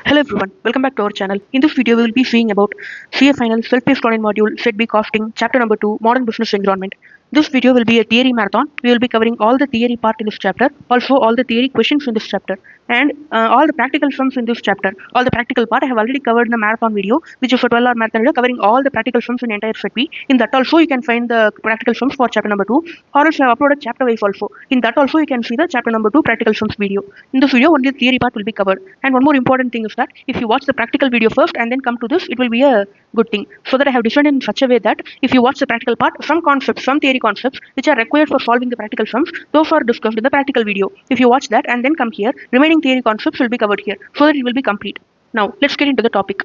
Hello everyone, welcome back to our channel. In this video, we will be seeing about CA Final Self-Paced Learning Module Set B Costing, Chapter Number 2, Modern Business Environment. This video will be a theory marathon. We will be covering all the theory part in this chapter, also all the theory questions in this chapter, and all the practical sums in this chapter. All the practical part I have already covered in the marathon video, which is a 12-hour marathon video covering all the practical sums in entire Set B. In that also, you can find the practical sums for Chapter Number 2, or else I have uploaded chapter wise also. In that also, you can see the Chapter Number 2 practical sums video. In this video, only the theory part will be covered. And one more important thing is that if you watch the practical video first and then come to this, it will be a good thing. So that I have designed in such a way that if you watch the practical part, some concepts, some theory concepts which are required for solving the practical sums, those are discussed in the practical video. If you watch that and then come here, remaining theory concepts will be covered here so that it will be complete. Now let's get into the topic.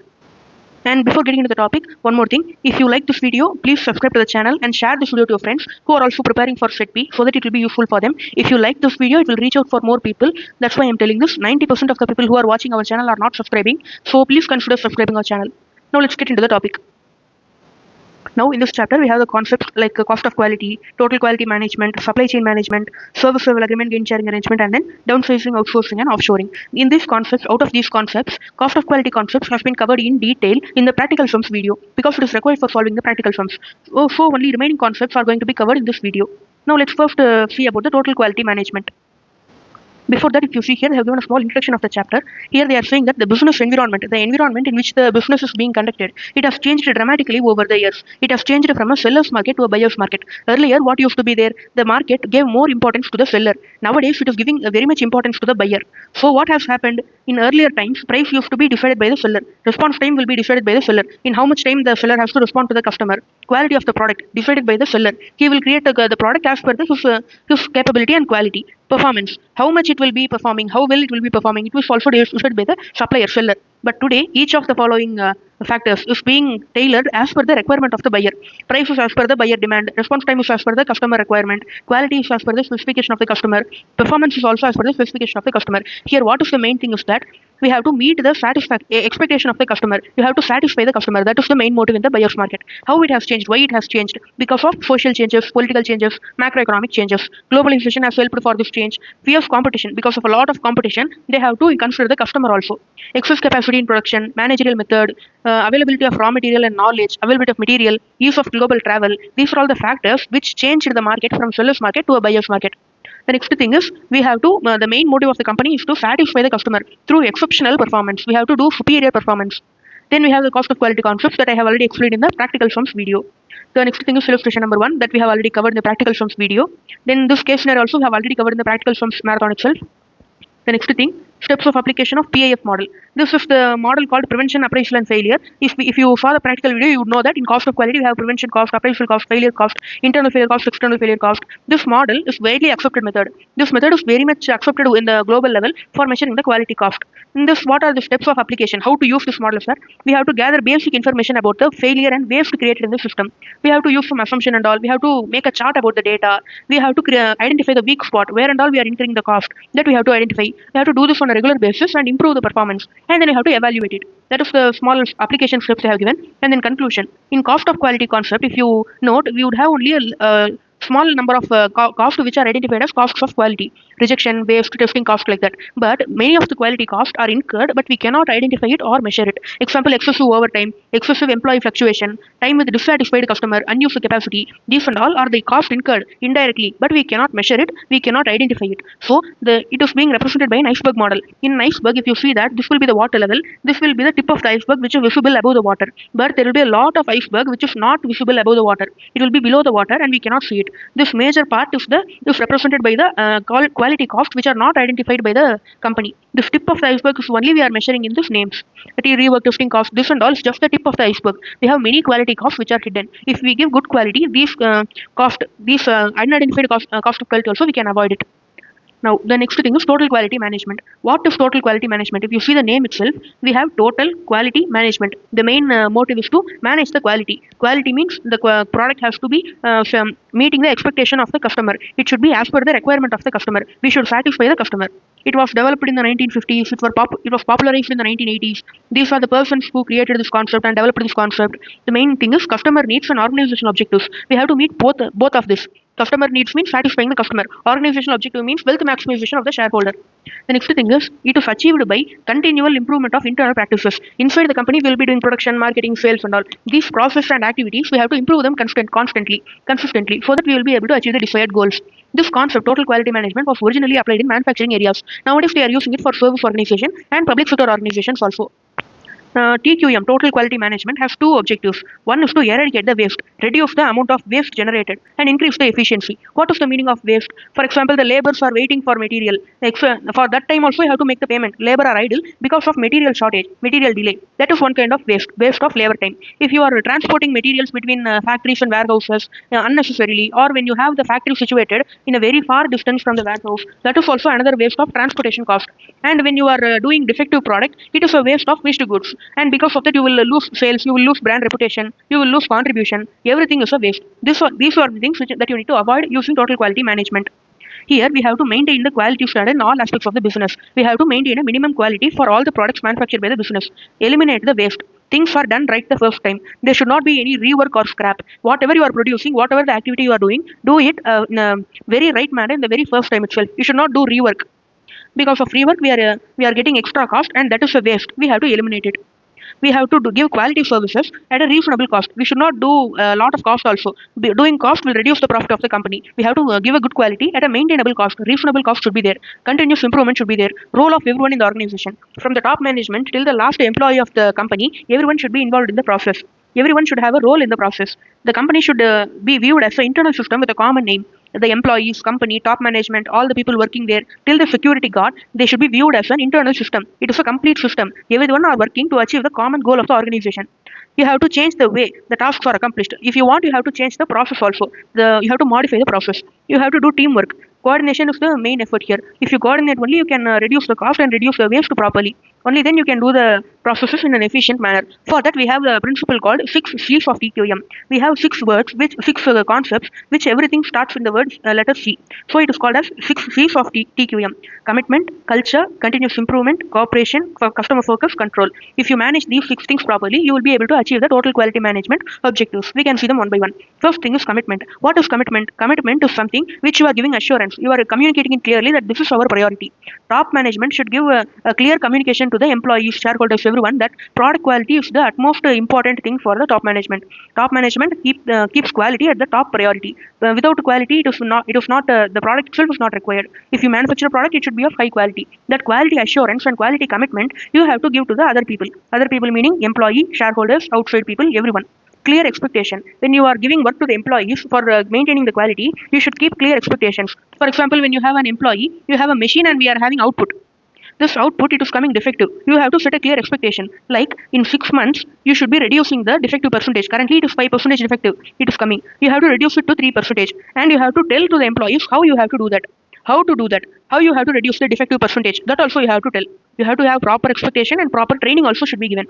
And before getting into the topic, one more thing. If you like this video, please subscribe to the channel and share this video to your friends who are also preparing for Set B so that it will be useful for them. If you like this video, it will reach out for more people. That's why I'm telling this. 90% of the people who are watching our channel are not subscribing. So please consider subscribing our channel. Now let's get into the topic. Now in this chapter, we have the concepts like cost of quality, total quality management, supply chain management, service level agreement, gain sharing arrangement, and then downsizing, outsourcing, and offshoring. In these concepts, out of these concepts, cost of quality concepts has been covered in detail in the practical sums video because it is required for solving the practical sums. So only remaining concepts are going to be covered in this video. Now let's first see about the total quality management. Before that, if you see here, they have given a small introduction of the chapter. Here they are saying that the business environment, the environment in which the business is being conducted, it has changed dramatically over the years. It has changed from a seller's market to a buyer's market. Earlier, what used to be there? The market gave more importance to the seller. Nowadays, it is giving very much importance to the buyer. So what has happened? In earlier times, price used to be decided by the seller. Response time will be decided by the seller. In how much time the seller has to respond to the customer. Quality of the product decided by the seller. He will create the product as per his capability and quality. Performance, how much it will be performing, how well it will be performing, it was also decided by the supplier, seller. But today, each of the following factors is being tailored as per the requirement of the buyer. Price is as per the buyer demand, response time is as per the customer requirement, quality is as per the specification of the customer, performance is also as per the specification of the customer. Here, what is the main thing is that we have to meet the expectation of the customer. You have to satisfy the customer. That is the main motive in the buyer's market. How it has changed, why it has changed? Because of social changes, political changes, macroeconomic changes. Globalization has helped for this change. Fierce competition, because of a lot of competition, they have to consider the customer also. Excess capacity in production, managerial method, availability of raw material and knowledge, availability of material, use of global travel. These are all the factors which changed the market from seller's market to a buyer's market. The next thing is we have to, the main motive of the company is to satisfy the customer through exceptional performance. We have to do superior performance. Then we have the cost of quality concepts that I have already explained in the practical sums video. The next thing is illustration number 1 that we have already covered in the practical sums video. Then this case scenario also we have already covered in the practical sums marathon itself. The next thing, steps of application of PAF model. This is the model called prevention, appraisal, and failure. If you saw the practical video, you would know that in cost of quality, we have prevention cost, appraisal cost, failure cost, internal failure cost, external failure cost. This model is widely accepted method. This method is very much accepted in the global level for measuring the quality cost. In this, what are the steps of application? How to use this model, sir? We have to gather basic information about the failure and waste created in the system. We have to use some assumption and all. We have to make a chart about the data. We have to identify the weak spot, where and all we are incurring the cost. That we have to identify. We have to do this on a regular basis and improve the performance. And then you have to evaluate it. That is the small application steps I have given. And then conclusion. In cost of quality concept, if you note, we would have only a small number of costs which are identified as costs of quality, rejection, waste, testing cost, like that. But many of the quality costs are incurred, but we cannot identify it or measure it. Example, excessive overtime, excessive employee fluctuation, time with dissatisfied customer, unused capacity. These and all are the cost incurred indirectly, but we cannot measure it, we cannot identify it. So it is being represented by an iceberg model. In an iceberg, if you see that this will be the water level, this will be the tip of the iceberg which is visible above the water. But there will be a lot of iceberg which is not visible above the water. It will be below the water and we cannot see it. This major part is represented by the quality cost which are not identified by the company. This tip of the iceberg is only we are measuring in these names. Rework, testing cost, this and all is just the tip of the iceberg. We have many quality costs which are hidden. If we give good quality, these unidentified cost of quality also we can avoid it. Now, the next thing is total quality management. What is total quality management? If you see the name itself, we have total quality management. The main motive is to manage the quality. Quality means the product has to be meeting the expectation of the customer. It should be as per the requirement of the customer. We should satisfy the customer. It was developed in the 1950s. It was popularized in the 1980s. These are the persons who created this concept and developed this concept. The main thing is customer needs and organization objectives. We have to meet both of this. Customer needs means satisfying the customer. Organizational objective means wealth maximization of the shareholder. The next thing is it is achieved by continual improvement of internal practices. Inside the company, we will be doing production, marketing, sales, and all. These processes and activities, we have to improve them consistently, so that we will be able to achieve the desired goals. This concept, total quality management, was originally applied in manufacturing areas. Nowadays, they are using it for service organization and public sector organizations also. TQM, Total Quality Management, has two objectives. One is to eradicate the waste, reduce the amount of waste generated, and increase the efficiency. What is the meaning of waste? For example, the laborers are waiting for material. For that time also, you have to make the payment. Labor are idle because of material shortage, material delay. That is one kind of waste of labor time. If you are transporting materials between factories and warehouses unnecessarily, or when you have the factory situated in a very far distance from the warehouse, that is also another waste of transportation cost. And when you are doing defective product, it is a waste of waste goods. And because of that, you will lose sales, you will lose brand reputation, you will lose contribution. Everything is a waste. These are the things that you need to avoid using total quality management. Here we have to maintain the quality standard in all aspects of the business. We have to maintain a minimum quality for all the products manufactured by the business. Eliminate the waste. Things are done right the first time. There should not be any rework or scrap. Whatever you are producing, whatever the activity you are doing, do it in a very right manner in the very first time itself. You should not do rework. Because of rework, we are getting extra cost, and that is a waste. We have to eliminate it. We have to give quality services at a reasonable cost. We should not do a lot of cost also. Doing cost will reduce the profit of the company. We have to give a good quality at a maintainable cost. Reasonable cost should be there. Continuous improvement should be there. Role of everyone in the organization, from the top management till the last employee of the company, everyone should be involved in the process. Everyone should have a role in the process. The company should be viewed as an internal system with a common name. The employees, company, top management, all the people working there, till the security guard, they should be viewed as an internal system. It is a complete system. Everyone are working to achieve the common goal of the organization. You have to change the way the tasks are accomplished. If you want, you have to change the process also. You have to modify the process. You have to do teamwork. Coordination is the main effort here. If you coordinate only, you can reduce the cost and reduce the waste properly. Only then you can do the processes in an efficient manner. For that, we have the principle called 6 C's of TQM. We have 6 words, six concepts, which everything starts with the word letter C. So it is called as 6 C's of TQM. Commitment, culture, continuous improvement, cooperation, customer focus, control. If you manage these 6 things properly, you will be able to achieve the total quality management objectives. We can see them one by one. First thing is commitment. What is commitment? Commitment is something which you are giving assurance. You are communicating it clearly that this is our priority. Top management should give a clear communication to the employees, shareholders, everyone, that product quality is the utmost important thing for the top management. Top management keeps quality at the top priority. Without quality, it is not the product itself is not required. If you manufacture a product, it should be of high quality. That quality assurance and quality commitment you have to give to the other people. Other people meaning employee, shareholders, outside people, everyone. Clear expectation. When you are giving work to the employees for maintaining the quality, you should keep clear expectations. For example, when you have an employee, you have a machine and we are having output. This output, it is coming defective. You have to set a clear expectation. Like in 6 months, you should be reducing the defective percentage. Currently, it is 5% defective. It is coming. You have to reduce it to 3%. And you have to tell to the employees how you have to do that. How to do that. How you have to reduce the defective percentage. That also you have to tell. You have to have proper expectation, and proper training also should be given.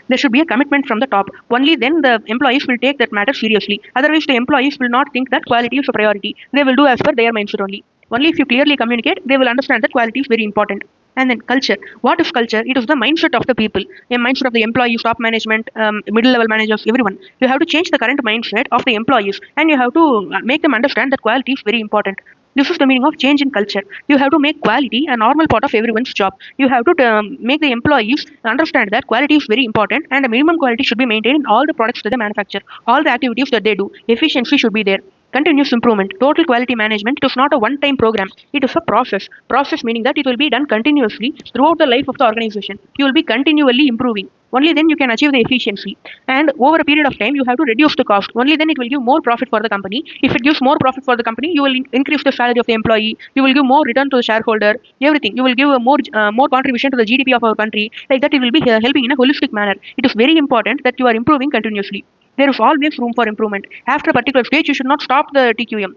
There should be a commitment from the top. Only then the employees will take that matter seriously. Otherwise, the employees will not think that quality is a priority. They will do as per their mindset only. Only if you clearly communicate, they will understand that quality is very important. And then culture. What is culture? It is the mindset of the people, a mindset of the employees, top management, middle level managers, everyone. You have to change the current mindset of the employees, and you have to make them understand that quality is very important. This is the meaning of change in culture. You have to make quality a normal part of everyone's job. You have to make the employees understand that quality is very important, and the minimum quality should be maintained in all the products that they manufacture, all the activities that they do. Efficiency should be there. Continuous improvement. Total quality management, it is not a one-time program. It is a process. Process meaning that it will be done continuously throughout the life of the organization. You will be continually improving. Only then you can achieve the efficiency. And over a period of time, you have to reduce the cost. Only then it will give more profit for the company. If it gives more profit for the company, you will increase the salary of the employee. You will give more return to the shareholder. Everything. You will give a more contribution to the GDP of our country. Like that, it will be helping in a holistic manner. It is very important that you are improving continuously. There is always room for improvement. After a particular stage, you should not stop the TQM.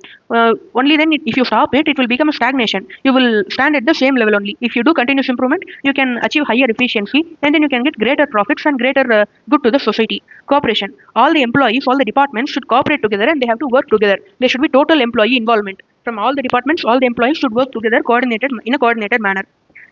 Only then, if you stop it, it will become a stagnation. You will stand at the same level only. If you do continuous improvement, you can achieve higher efficiency, and then you can get greater profits and greater good to the society. Cooperation. All the employees, all the departments should cooperate together, and they have to work together. There should be total employee involvement. From all the departments, all the employees should work together in a coordinated manner.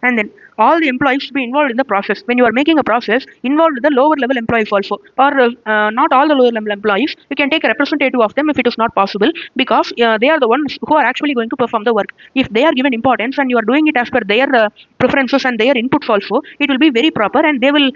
and then all the employees should be involved in the process. When you are making a process, involve the lower level employees also, or not all the lower level employees. You can take a representative of them if it is not possible, because they are the ones who are actually going to perform the work. If they are given importance and you are doing it as per their preferences and their inputs also, it will be very proper, and they will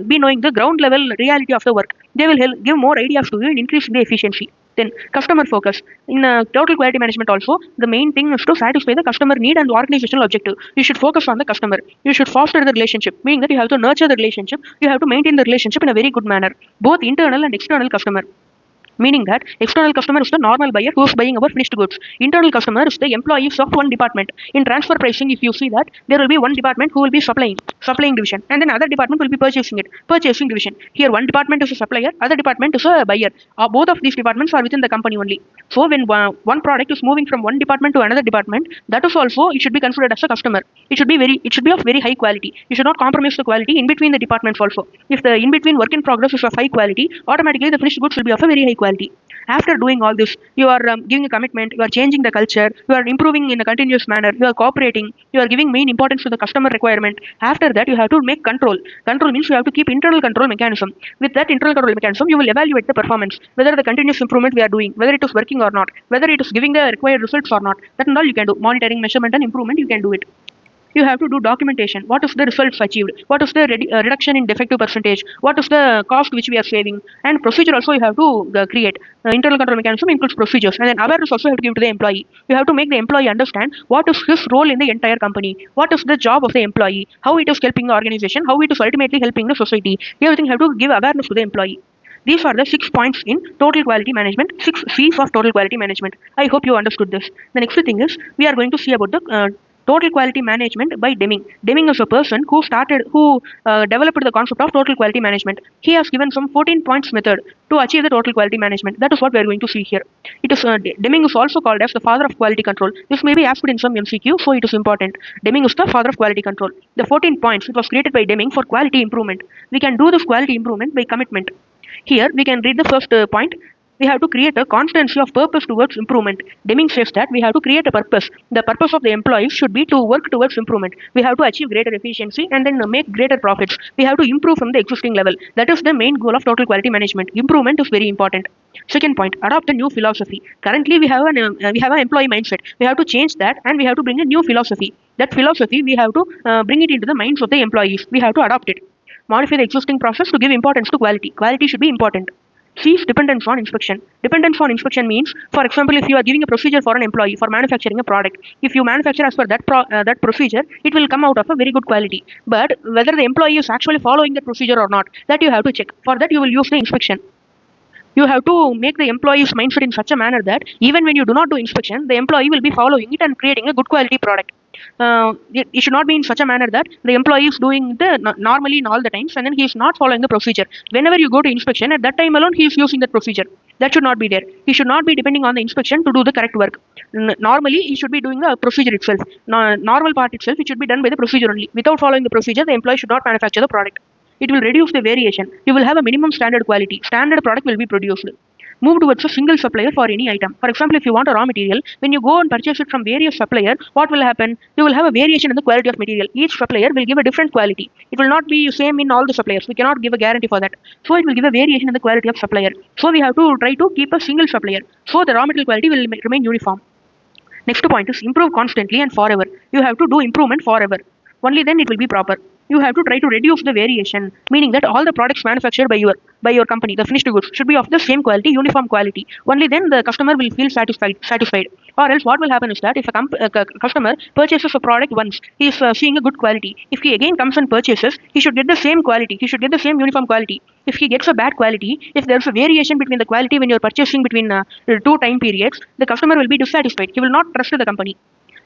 be knowing the ground level reality of the work. They will give more ideas to you in increasing the efficiency. Then customer focus. In total quality management also, the main thing is to satisfy the customer need and organizational objective. You should focus on the customer. You should foster the relationship, meaning that you have to nurture the relationship. You have to maintain the relationship in a very good manner, both internal and external customer. Meaning that external customer is the normal buyer who is buying our finished goods. Internal customer is the employees of one department. In transfer pricing, if you see that, there will be one department who will be supplying division, and then other department will be purchasing division. Here one department is a supplier, other department is a buyer. Both of these departments are within the company only. So when one product is moving from one department to another department, that is also, it should be considered as a customer. It should be of very high quality. You should not compromise the quality in between the departments also. If the in between work in progress is of high quality, automatically the finished goods will be of a very high quality. After doing all this, you are giving a commitment, you are changing the culture, you are improving in a continuous manner, you are cooperating, you are giving main importance to the customer requirement. After that, you have to make control. Control means you have to keep internal control mechanism. With that internal control mechanism, you will evaluate the performance, whether the continuous improvement we are doing, whether it is working or not, whether it is giving the required results or not. That and all you can do. Monitoring, measurement, and improvement, you can do it. You have to do documentation. What is the results achieved? What is the reduction in defective percentage? What is the cost which we are saving? And procedure also you have to create. Internal control mechanism includes procedures, and then awareness also you have to give to the employee. You have to make the employee understand what is his role in the entire company, what is the job of the employee, how it is helping the organization, how it is ultimately helping the society. Everything you have to give awareness to the employee. These are the 6 points in total quality management, 6 C's of total quality management. I hope you understood this. The next thing is, we are going to see about the total quality management by Deming. Deming is a person who developed the concept of total quality management. He has given some 14 points method to achieve the total quality management. That is what we are going to see here. It is Deming is also called as the father of quality control. This may be asked in some MCQ, so it is important. Deming is the father of quality control. The 14 points, it was created by Deming for quality improvement. We can do this quality improvement by commitment. Here we can read the first point. We have to create a constancy of purpose towards improvement. Deming says that we have to create a purpose. The purpose of the employees should be to work towards improvement. We have to achieve greater efficiency and then make greater profits. We have to improve from the existing level. That is the main goal of total quality management. Improvement is very important. Second point, adopt a new philosophy. Currently, we have an employee mindset. We have to change that, and we have to bring a new philosophy. That philosophy, we have to bring it into the minds of the employees. We have to adopt it. Modify the existing process to give importance to quality. Quality should be important. Cease dependence on inspection. Dependence on inspection means, for example, if you are giving a procedure for an employee for manufacturing a product, if you manufacture as per that procedure, it will come out of a very good quality. But whether the employee is actually following that procedure or not, that you have to check. For that, you will use the inspection. You have to make the employee's mindset in such a manner that even when you do not do inspection, the employee will be following it and creating a good quality product. It should not be in such a manner that the employee is doing the normally in all the times, and then he is not following the procedure. Whenever you go to inspection, at that time alone he is using that procedure. That should not be there. He should not be depending on the inspection to do the correct work. Normally he should be doing the procedure itself. Normal part itself, it should be done by the procedure only. Without following the procedure, the employee should not manufacture the product. It will reduce the variation. You will have a minimum standard quality. Standard product will be produced. Move towards a single supplier for any item. For example, if you want a raw material, when you go and purchase it from various suppliers, what will happen? You will have a variation in the quality of material. Each supplier will give a different quality. It will not be same in all the suppliers. We cannot give a guarantee for that. So it will give a variation in the quality of supplier. So we have to try to keep a single supplier. So the raw material quality will remain uniform. Next point is improve constantly and forever. You have to do improvement forever. Only then it will be proper. You have to try to reduce the variation, meaning that all the products manufactured by your company, the finished goods, should be of the same quality, uniform quality. Only then the customer will feel satisfied. Or else what will happen is that if a customer purchases a product once, he is seeing a good quality. If he again comes and purchases, he should get the same quality. He should get the same uniform quality. If he gets a bad quality, if there is a variation between the quality when you are purchasing between 2 time periods, the customer will be dissatisfied. He will not trust the company.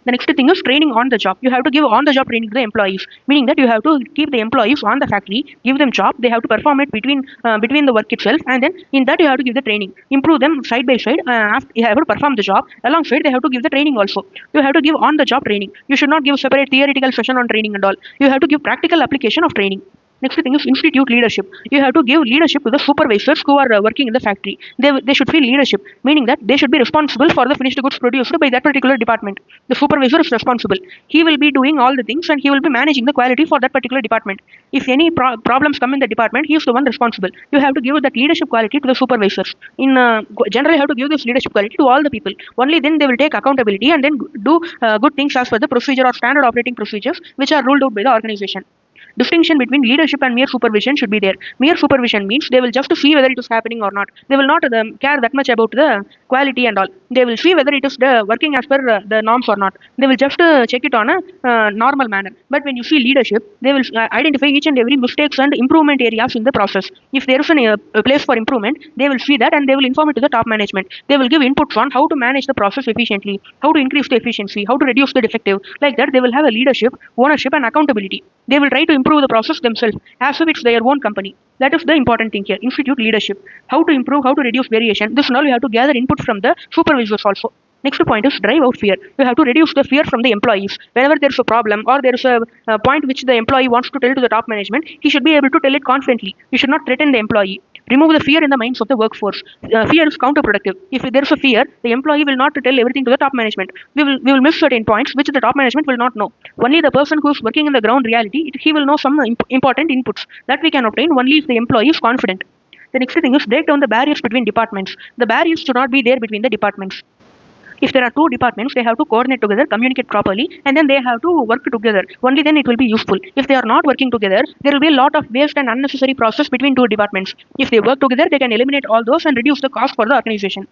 The next thing is training on the job. You have to give on the job training to the employees, meaning that you have to keep the employees on the factory, give them job. They have to perform it between the work itself, and then in that you have to give the training. Improve them side by side. After you have to perform the job, alongside they have to give the training also. You have to give on the job training. You should not give separate theoretical session on training and all. You have to give practical application of training. Next thing is institute leadership. You have to give leadership to the supervisors who are working in the factory. They should feel leadership, meaning that they should be responsible for the finished goods produced by that particular department. The supervisor is responsible. He will be doing all the things and he will be managing the quality for that particular department. If any problems come in the department, he is the one responsible. You have to give that leadership quality to the supervisors. In general, you have to give this leadership quality to all the people. Only then they will take accountability and then do good things as per the procedure or standard operating procedures which are ruled out by the organization. Distinction between leadership and mere supervision should be there. Mere supervision means they will just see whether it is happening or not. They will not care that much about the quality and all. They will see whether it is working as per the norms or not. They will just check it on a normal manner. But when you see leadership, they will identify each and every mistakes and improvement areas in the process. If there is a place for improvement, they will see that and they will inform it to the top management. They will give inputs on how to manage the process efficiently, how to increase the efficiency, how to reduce the defective. Like that, they will have a leadership, ownership, and accountability. They will try to improve the process themselves as if it's their own company. That is the important thing here. Institute leadership. How to improve, how to reduce variation. This and all you have to gather input from the supervisors also. Next point is drive out fear. You have to reduce the fear from the employees. Whenever there is a problem or there is a point which the employee wants to tell to the top management, he should be able to tell it confidently. You should not threaten the employee. Remove the fear in the minds of the workforce. Fear is counterproductive. If there is a fear, the employee will not tell everything to the top management. We will miss certain points which the top management will not know. Only the person who is working in the ground reality, he will know some important inputs that we can obtain only if the employee is confident. The next thing is break down the barriers between departments. The barriers should not be there between the departments. If there are two departments, they have to coordinate together, communicate properly, and then they have to work together. Only then it will be useful. If they are not working together, there will be a lot of waste and unnecessary process between two departments. If they work together, they can eliminate all those and reduce the cost for the organization.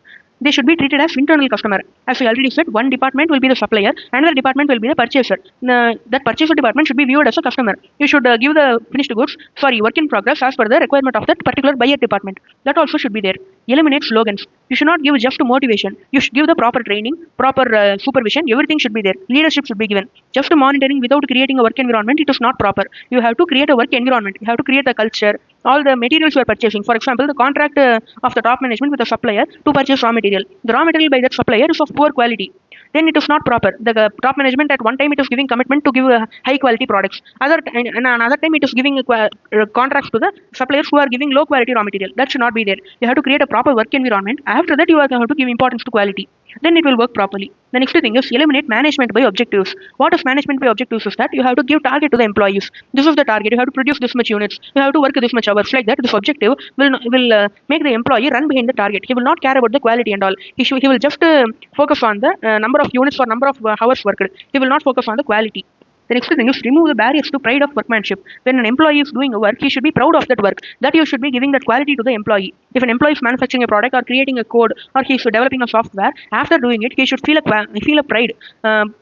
They should be treated as internal customer. As I already said, one department will be the supplier, another department will be the purchaser. That purchaser department should be viewed as a customer. You should give the finished goods, work in progress as per the requirement of that particular buyer department. That also should be there. Eliminate slogans. You should not give just motivation. You should give the proper training, proper supervision. Everything should be there. Leadership should be given. Just monitoring without creating a work environment, it is not proper. You have to create a work environment. You have to create a culture. All the materials you are purchasing. For example, the contract of the top management with the supplier to purchase raw material. The raw material by that supplier is of poor quality. Then it is not proper. The top management at one time it is giving commitment to give high quality products. Another time it is giving contracts to the suppliers who are giving low quality raw material. That should not be there. You have to create a proper work environment. After that, you have to give importance to quality. Then it will work properly. The next thing is eliminate management by objectives. What is management by objectives is that you have to give target to the employees. This is the target. You have to produce this much units. You have to work this much hours. Like that, this objective will make the employee run behind the target. He will not care about the quality and all. He will just focus on the number of units or number of hours worked. He will not focus on the quality. The next thing is remove the barriers to pride of workmanship. When an employee is doing a work, he should be proud of that work. That you should be giving that quality to the employee. If an employee is manufacturing a product or creating a code or he is developing a software, after doing it, he should feel a pride.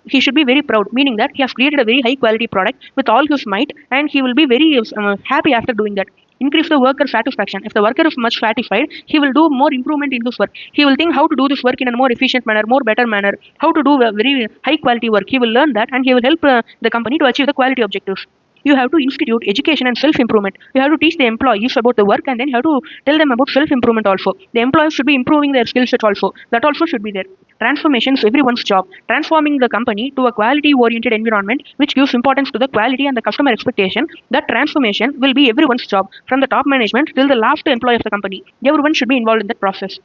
He should be very proud, meaning that he has created a very high quality product with all his might, and he will be very happy after doing that. Increase the worker satisfaction. If the worker is much satisfied, he will do more improvement in this work. He will think how to do this work in a more efficient manner, more better manner, how to do a very high quality work. He will learn that and he will help the company to achieve the quality objectives. You have to institute education and self-improvement. You have to teach the employees about the work and then you have to tell them about self-improvement also. The employees should be improving their skill set also. That also should be there. Transformation is everyone's job. Transforming the company to a quality-oriented environment which gives importance to the quality and the customer expectation, that transformation will be everyone's job, from the top management till the last employee of the company. Everyone should be involved in that process.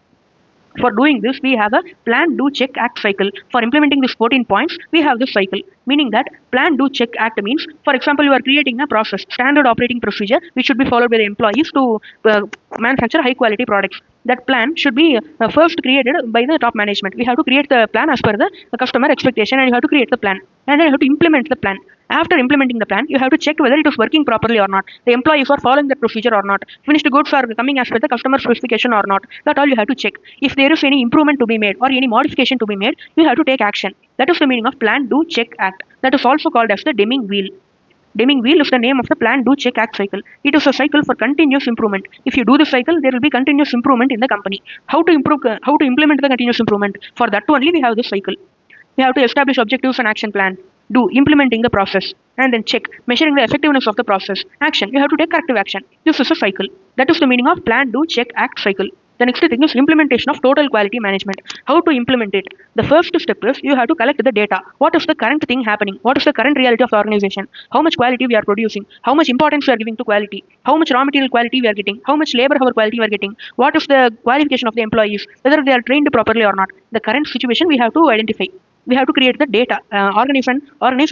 For doing this, we have a plan, do, check, act cycle. For implementing these 14 points, we have this cycle. Meaning that plan, do, check, act means, for example, you are creating a process, standard operating procedure, which should be followed by the employees to manufacture high quality products. That plan should be first created by the top management. We have to create the plan as per the customer expectation, and you have to create the plan. And then you have to implement the plan. After implementing the plan, you have to check whether it is working properly or not. The employees are following the procedure or not. Finished goods are coming as per the customer specification or not. That all you have to check. If there is any improvement to be made or any modification to be made, you have to take action. That is the meaning of plan, do, check, act. That is also called as the Deming wheel. Deming wheel is the name of the plan, do, check, act cycle. It is a cycle for continuous improvement. If you do the cycle, there will be continuous improvement in the company. How to implement the continuous improvement? For that only we have this cycle. We have to establish objectives and action plan. Do, implementing the process. And then check, measuring the effectiveness of the process. Action, you have to take corrective action. This is a cycle. That is the meaning of plan, do, check, act cycle. The next thing is implementation of total quality management. How to implement it? The first step is you have to collect the data. What is the current thing happening? What is the current reality of the organization? How much quality we are producing? How much importance we are giving to quality? How much raw material quality we are getting? How much labor hour quality we are getting? What is the qualification of the employees? Whether they are trained properly or not? The current situation we have to identify. We have to create the data. Organization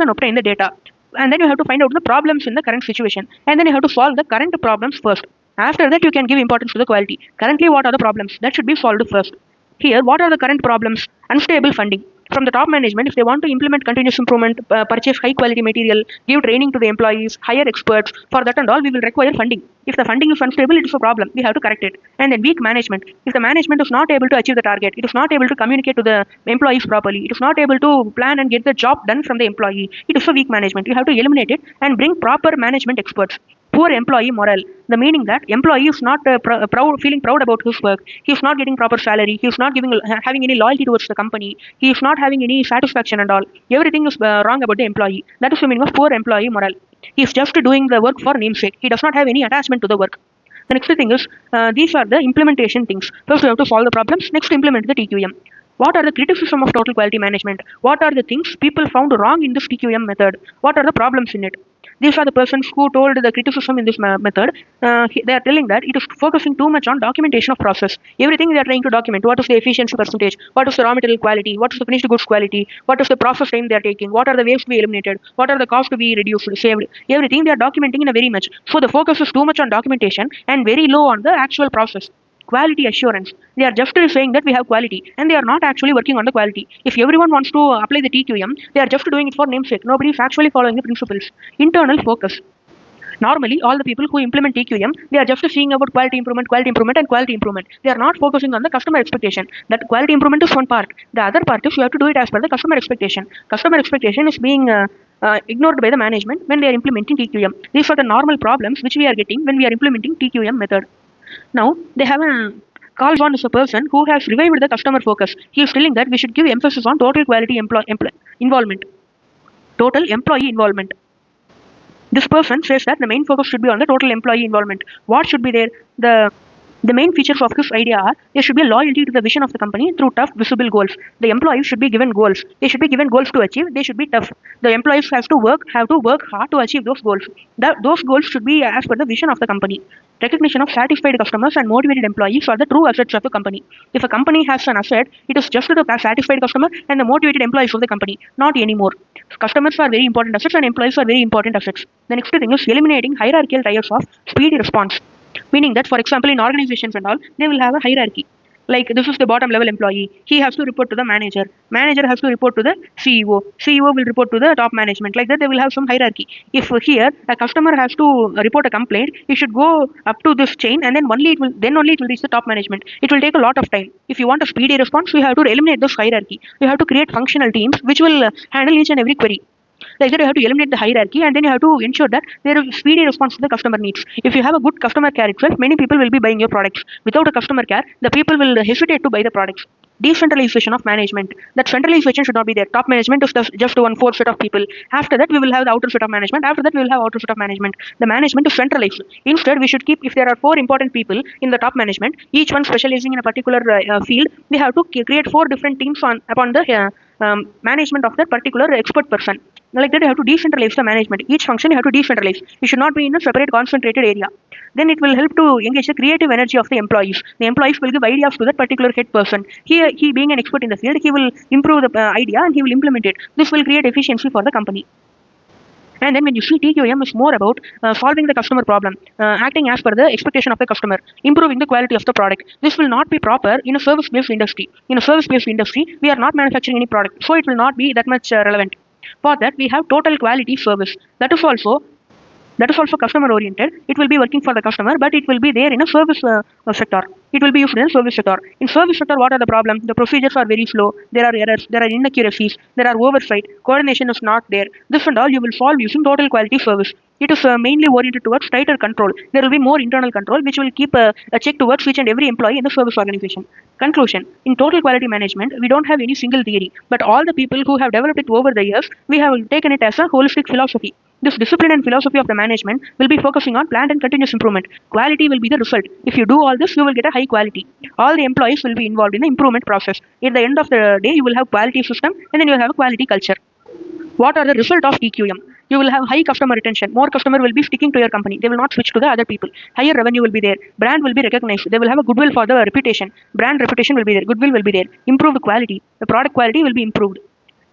obtain the data. And then you have to find out the problems in the current situation. And then you have to solve the current problems first. After that, you can give importance to the quality. Currently, what are the problems? That should be solved first. Here, what are the current problems? Unstable funding. From the top management, if they want to implement continuous improvement, purchase high quality material, give training to the employees, hire experts, for that and all, we will require funding. If the funding is unstable, it is a problem. We have to correct it. And then weak management. If the management is not able to achieve the target, it is not able to communicate to the employees properly, it is not able to plan and get the job done from the employee, it is a weak management. You have to eliminate it and bring proper management experts. Poor employee morale, the meaning that employee is not feeling proud about his work, he is not getting proper salary, he is not having any loyalty towards the company, he is not having any satisfaction and all. Everything is wrong about the employee. That is the meaning of poor employee morale. He is just doing the work for namesake. He does not have any attachment to the work. The next thing is, these are the implementation things. First, we have to solve the problems. Next, implement the TQM. What are the criticism of total quality management? What are the things people found wrong in this TQM method? What are the problems in it? These are the persons who told the criticism in this method. They are telling that it is focusing too much on documentation of process. Everything they are trying to document. What is the efficiency percentage? What is the raw material quality? What is the finished goods quality? What is the process time they are taking? What are the waste to be eliminated? What are the costs to be reduced, saved? Everything they are documenting in a very much. So the focus is too much on documentation and very low on the actual process. Quality assurance. They are just saying that we have quality and they are not actually working on the quality. If everyone wants to apply the TQM, they are just doing it for namesake. Nobody is actually following the principles. Internal focus. Normally, all the people who implement TQM, they are just seeing about quality improvement, and quality improvement. They are not focusing on the customer expectation. That quality improvement is one part. The other part is you have to do it as per the customer expectation. Customer expectation is being ignored by the management when they are implementing TQM. These are the normal problems which we are getting when we are implementing TQM method. Now, they have a Carl Vaughan is a person who has revived the customer focus. He is telling that we should give emphasis on total quality involvement. Total employee involvement. This person says that the main focus should be on the total employee involvement. What should be there? The main features of this idea are there should be a loyalty to the vision of the company through tough, visible goals. The employees should be given goals. They should be given goals to achieve. They should be tough. The employees have to work hard to achieve those goals. Those goals should be as per the vision of the company. Recognition of satisfied customers and motivated employees are the true assets of the company. If a company has an asset, it is just the satisfied customer and the motivated employees of the company, not anymore. Customers are very important assets and employees are very important assets. The next thing is eliminating hierarchical tiers of speedy response. Meaning that, for example, in organizations and all, they will have a hierarchy. Like this is the bottom level employee. He has to report to the manager. Manager has to report to the CEO. CEO will report to the top management. Like that, they will have some hierarchy. If here a customer has to report a complaint, he should go up to this chain, and then only it will reach the top management. It will take a lot of time. If you want a speedy response, you have to eliminate this hierarchy. You have to create functional teams which will handle each and every query. Like that, you have to eliminate the hierarchy and then you have to ensure that there is speedy response to the customer needs. If you have a good customer care itself, many people will be buying your products. Without a customer care, the people will hesitate to buy the products. Decentralization of management. That centralization should not be there. Top management is just 1/4 set of people. After that, we will have the outer set of management. After that, we will have outer set of management. The management is centralized. Instead, we should keep, if there are 4 important people in the top management, each one specializing in a particular field, we have to create 4 different teams upon the management of that particular expert person. Like that, you have to decentralize the management. Each function you have to decentralize. You should not be in a separate concentrated area. Then it will help to engage the creative energy of the employees. The employees will give ideas to that particular head person. He being an expert in the field, he will improve the idea and he will implement it. This will create efficiency for the company. And then when you see TQM is more about solving the customer problem, acting as per the expectation of the customer, improving the quality of the product. This will not be proper in a service-based industry. In a service-based industry, we are not manufacturing any product, so it will not be that much relevant. For that, we have total quality service. That is also customer oriented. It will be working for the customer, but it will be there in a service sector. It will be used in a service sector. In service sector, what are the problems? The procedures are very slow. There are errors. There are inaccuracies. There are oversight. Coordination is not there. This and all you will solve using total quality service. It is mainly oriented towards tighter control. There will be more internal control, which will keep a check towards each and every employee in the service organization. Conclusion. In total quality management, we don't have any single theory, but all the people who have developed it over the years, we have taken it as a holistic philosophy. This discipline and philosophy of the management will be focusing on planned and continuous improvement. Quality will be the result. If you do all this, you will get a high quality. All the employees will be involved in the improvement process. At the end of the day, you will have quality system and then you will have a quality culture. What are the result of TQM? You will have high customer retention. More customer will be sticking to your company. They will not switch to the other people. Higher revenue will be there. Brand will be recognized. They will have a goodwill for the reputation. Brand reputation will be there. Goodwill will be there. Improved quality. The product quality will be improved.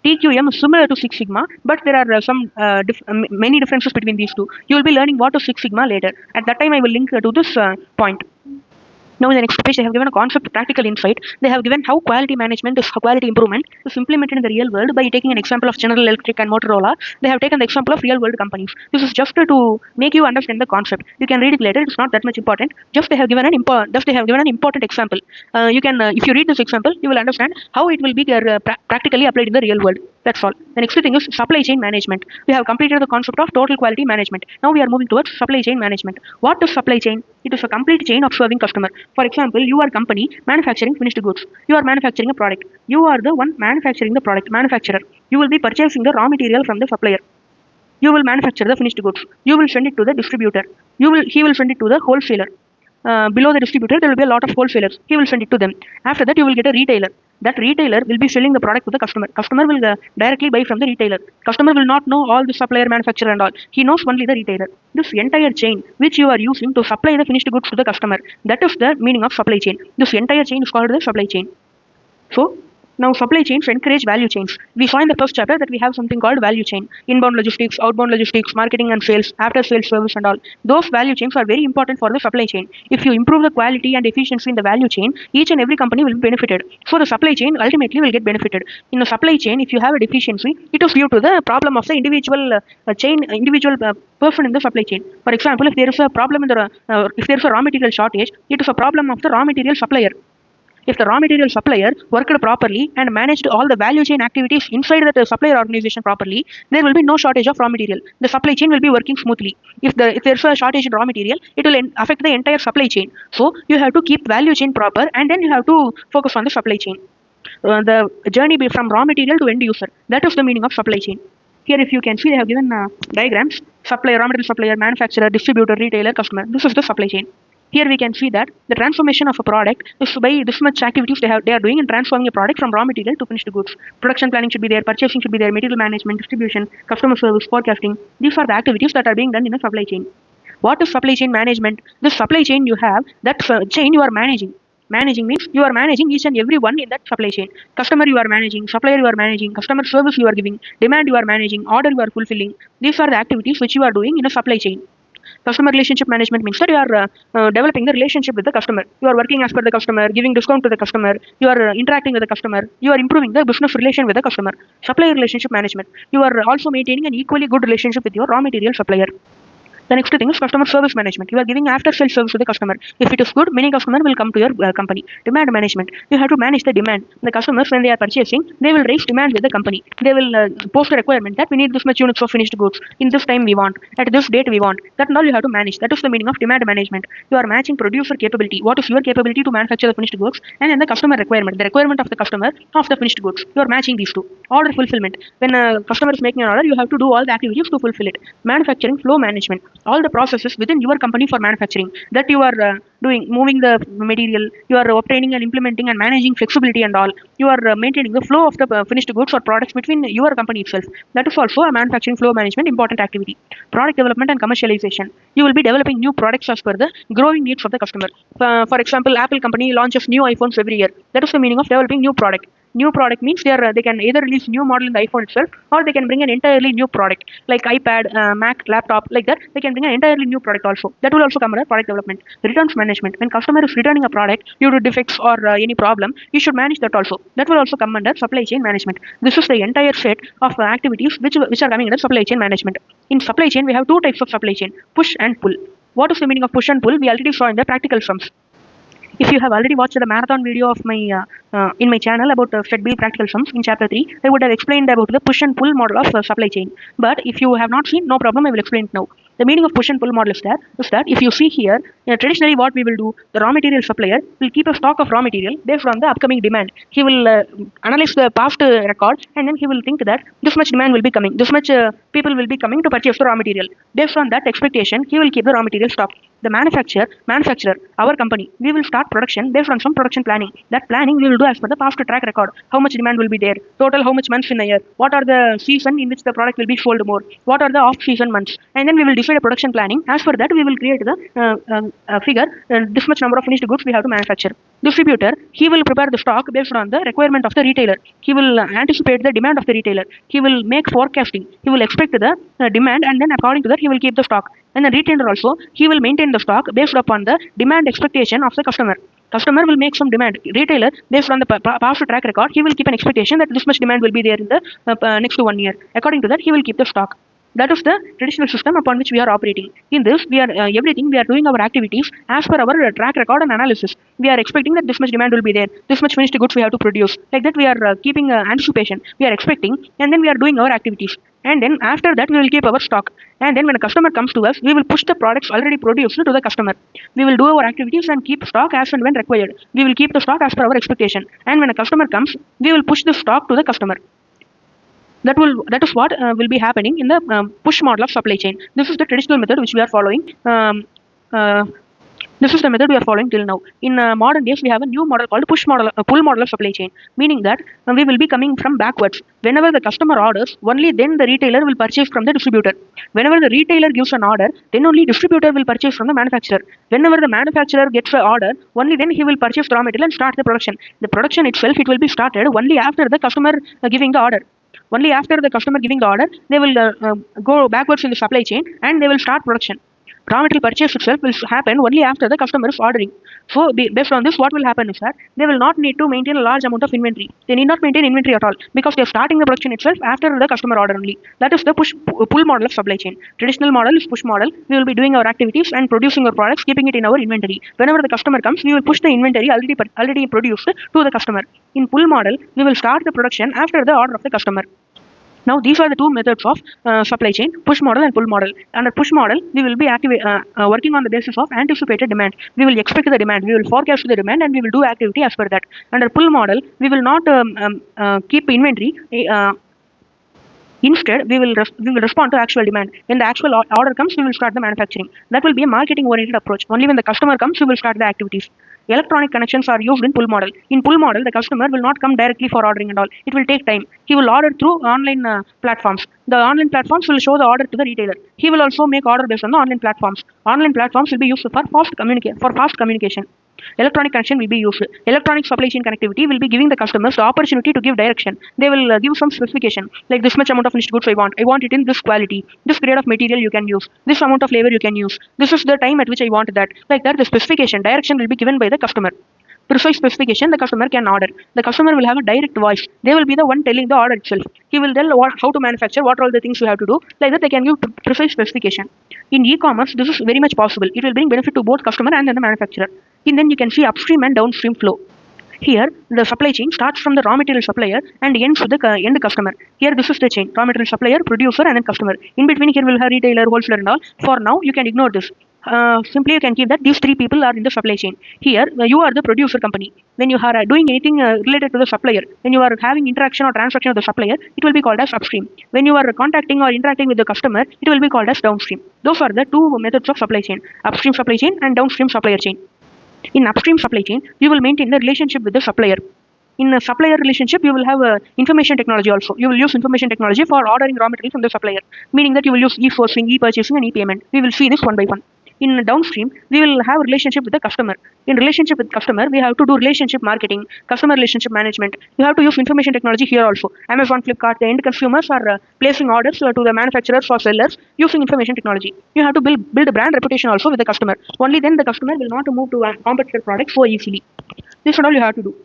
TQM is similar to Six Sigma, but there are many differences between these two. You will be learning what is Six Sigma later. At that time, I will link to this point. Now in the next page, they have given a concept practical insight. They have given how quality management is quality improvement is implemented in the real world by taking an example of General Electric and Motorola. They have taken the example of real world companies. This is just to make you understand the concept. You can read it later. It's not that much important. Just they have given an important example. You can, if you read this example, you will understand how it will be practically applied in the real world. That's all. The next thing is supply chain management. We have completed the concept of total quality management. Now we are moving towards supply chain management. What is supply chain? It is a complete chain of serving customer. For example, you are a company manufacturing finished goods. You are manufacturing a product. You are the one manufacturing the product, manufacturer. You will be purchasing the raw material from the supplier. You will manufacture the finished goods. You will send it to the distributor. He will send it to the wholesaler. Below the distributor, there will be a lot of wholesalers. He will send it to them. After that, you will get a retailer. That retailer will be selling the product to the customer. Customer will directly buy from the retailer. Customer will not know all the supplier, manufacturer and all. He knows only the retailer. This entire chain which you are using to supply the finished goods to the customer, that is the meaning of supply chain. This entire chain is called the supply chain. So, now supply chains encourage value chains. We saw in the first chapter that we have something called value chain. Inbound logistics, outbound logistics, marketing and sales, after sales service and all. Those value chains are very important for the supply chain. If you improve the quality and efficiency in the value chain, each and every company will be benefited. So the supply chain ultimately will get benefited. In the supply chain, if you have a deficiency, it is due to the problem of the individual person in the supply chain. For example, if there is a problem in the if there is a raw material shortage, it is a problem of the raw material supplier. If the raw material supplier worked properly and managed all the value chain activities inside the supplier organization properly, there will be no shortage of raw material. The supply chain will be working smoothly. If there's a shortage in raw material, it will affect the entire supply chain. So you have to keep value chain proper and then you have to focus on the supply chain. The journey from raw material to end user. That is the meaning of supply chain. Here if you can see, they have given diagrams. Supplier, raw material supplier, manufacturer, distributor, retailer, customer. This is the supply chain. Here we can see that the transformation of a product is by this much activities they are doing in transforming a product from raw material to finished goods. Production planning should be there, purchasing should be there, material management, distribution, customer service, forecasting. These are the activities that are being done in a supply chain. What is supply chain management? This supply chain you have, that chain you are managing. Managing means you are managing each and every one in that supply chain. Customer you are managing, supplier you are managing, customer service you are giving, demand you are managing, order you are fulfilling. These are the activities which you are doing in a supply chain. Customer relationship management means that you are developing the relationship with the customer. You are working as per the customer, giving discount to the customer, you are interacting with the customer, you are improving the business relation with the customer. Supplier relationship management, you are also maintaining an equally good relationship with your raw material supplier. The next thing is customer service management. You are giving after sales service to the customer. If it is good, many customers will come to your company. Demand management. You have to manage the demand. The customers, when they are purchasing, they will raise demand with the company. They will post a requirement that we need this much units of finished goods. In this time we want. At this date we want. That and all you have to manage. That is the meaning of demand management. You are matching producer capability. What is your capability to manufacture the finished goods? And then the customer requirement. The requirement of the customer of the finished goods. You are matching these two. Order fulfillment. When a customer is making an order, you have to do all the activities to fulfill it. Manufacturing flow management. All the processes within your company for manufacturing that you are doing, moving the material, you are obtaining and implementing and managing flexibility and all. You are maintaining the flow of the finished goods or products between your company itself. That is also a manufacturing flow management important activity. Product development and commercialization. You will be developing new products as per the growing needs of the customer. For example, Apple company launches new iPhones every year. That is the meaning of developing new product. New product means they can either release new model in the iPhone itself or they can bring an entirely new product like iPad, Mac, laptop, like that. They can bring an entirely new product also. That will also come under product development. Returns management. When customer is returning a product due to defects or any problem, you should manage that also. That will also come under supply chain management. This is the entire set of activities which are coming under supply chain management. In supply chain, we have two types of supply chain: push and pull. What is the meaning of push and pull? We already saw in the practical sums. If you have already watched the marathon video of my in my channel about FedBill practical sums in chapter 3, I would have explained about the push and pull model of supply chain. But if you have not seen, no problem, I will explain it now. The meaning of push and pull model is that if you see here, traditionally what we will do, the raw material supplier will keep a stock of raw material based on the upcoming demand. He will analyze the past record, and then he will think that this much demand will be coming, this much people will be coming to purchase the raw material. Based on that expectation, he will keep the raw material stock. The manufacturer, our company, we will start production based on some production planning. That planning we will do as per the past track record. How much demand will be there? Total how much months in a year? What are the season in which the product will be sold more? What are the off-season months? And then we will decide a production planning. As per that, we will create the figure. This much number of finished goods we have to manufacture. Distributor, he will prepare the stock based on the requirement of the retailer. He will anticipate the demand of the retailer. He will make forecasting. He will expect the demand, and then according to that, he will keep the stock. And the retailer also, he will maintain the stock based upon the demand expectation of the customer. Customer will make some demand. Retailer, based on the past track record, he will keep an expectation that this much demand will be there in the next 1 year. According to that, he will keep the stock. That is the traditional system upon which we are operating. In this, we are everything we are doing our activities as per our track record and analysis. We are expecting that this much demand will be there, this much finished goods we have to produce. Like that, we are keeping anticipation. We are expecting, and then we are doing our activities. And then after that, we will keep our stock. And then when a customer comes to us, we will push the products already produced to the customer. We will do our activities and keep stock as and when required. We will keep the stock as per our expectation. And when a customer comes, we will push the stock to the customer. That is what will be happening in the push model of supply chain. This is the traditional method which we are following. This is the method we are following till now. In modern days, we have a new model called pull model of supply chain, meaning that we will be coming from backwards. Whenever the customer orders, only then the retailer will purchase from the distributor. Whenever the retailer gives an order, then only distributor will purchase from the manufacturer. Whenever the manufacturer gets an order, only then he will purchase raw material and start the production. The production itself, it will be started only after the customer giving the order. Only after the customer giving the order, they will go backwards in the supply chain and they will start production. Raw material purchase itself will happen only after the customer is ordering. So based on this, what will happen is that they will not need to maintain a large amount of inventory. They need not maintain inventory at all because they are starting the production itself after the customer order only. That is the pull model of supply chain. Traditional model is push model. We will be doing our activities and producing our products, keeping it in our inventory. Whenever the customer comes, we will push the inventory already produced to the customer. In pull model, we will start the production after the order of the customer. Now, these are the two methods of supply chain, push model and pull model. Under push model, we will be working on the basis of anticipated demand. We will expect the demand, we will forecast the demand, and we will do activity as per that. Under pull model, we will not keep inventory. Instead, we will respond to actual demand. When the actual order comes, we will start the manufacturing. That will be a marketing-oriented approach. Only when the customer comes, we will start the activities. Electronic connections are used in pull model. In pull model, the customer will not come directly for ordering and all. It will take time. He will order through online platforms. The online platforms will show the order to the retailer. He will also make order based on the online platforms. Online platforms will be used for fast communication. Electronic connection will be used. Electronic supply chain connectivity will be giving the customers the opportunity to give direction. They will give some specification, like this much amount of finished goods I want it in this quality, this grade of material you can use, this amount of labor you can use, this is the time at which I want that. Like that, the specification, direction will be given by the customer. Precise specification, the customer can order. The customer will have a direct voice. They will be the one telling the order itself. He will tell how to manufacture, what are all the things you have to do. Like that, they can give precise specification. In e-commerce, this is very much possible. It will bring benefit to both customer and then the manufacturer. And then you can see upstream and downstream flow. Here, the supply chain starts from the raw material supplier and ends with the end customer. Here, this is the chain: raw material supplier, producer, and then customer. In between, here we'll have retailer, wholesaler, and all. For now, you can ignore this. Simply you can keep that these three people are in the supply chain. Here, you are the producer company. When you are doing anything related to the supplier, when you are having interaction or transaction with the supplier, it will be called as upstream. When you are contacting or interacting with the customer, it will be called as downstream. Those are the two methods of supply chain: upstream supply chain and downstream supplier chain. In upstream supply chain, you will maintain the relationship with the supplier. In a supplier relationship, you will have information technology also. You will use information technology for ordering raw materials from the supplier, meaning that you will use e-sourcing, e-purchasing, and e-payment. We will see this one by one. In downstream, we will have relationship with the customer. In relationship with customer, we have to do relationship marketing, customer relationship management. You have to use information technology here also. Amazon, Flipkart, the end consumers are placing orders to the manufacturers or sellers using information technology. You have to build a brand reputation also with the customer. Only then the customer will not move to a competitor product so easily. This is all you have to do.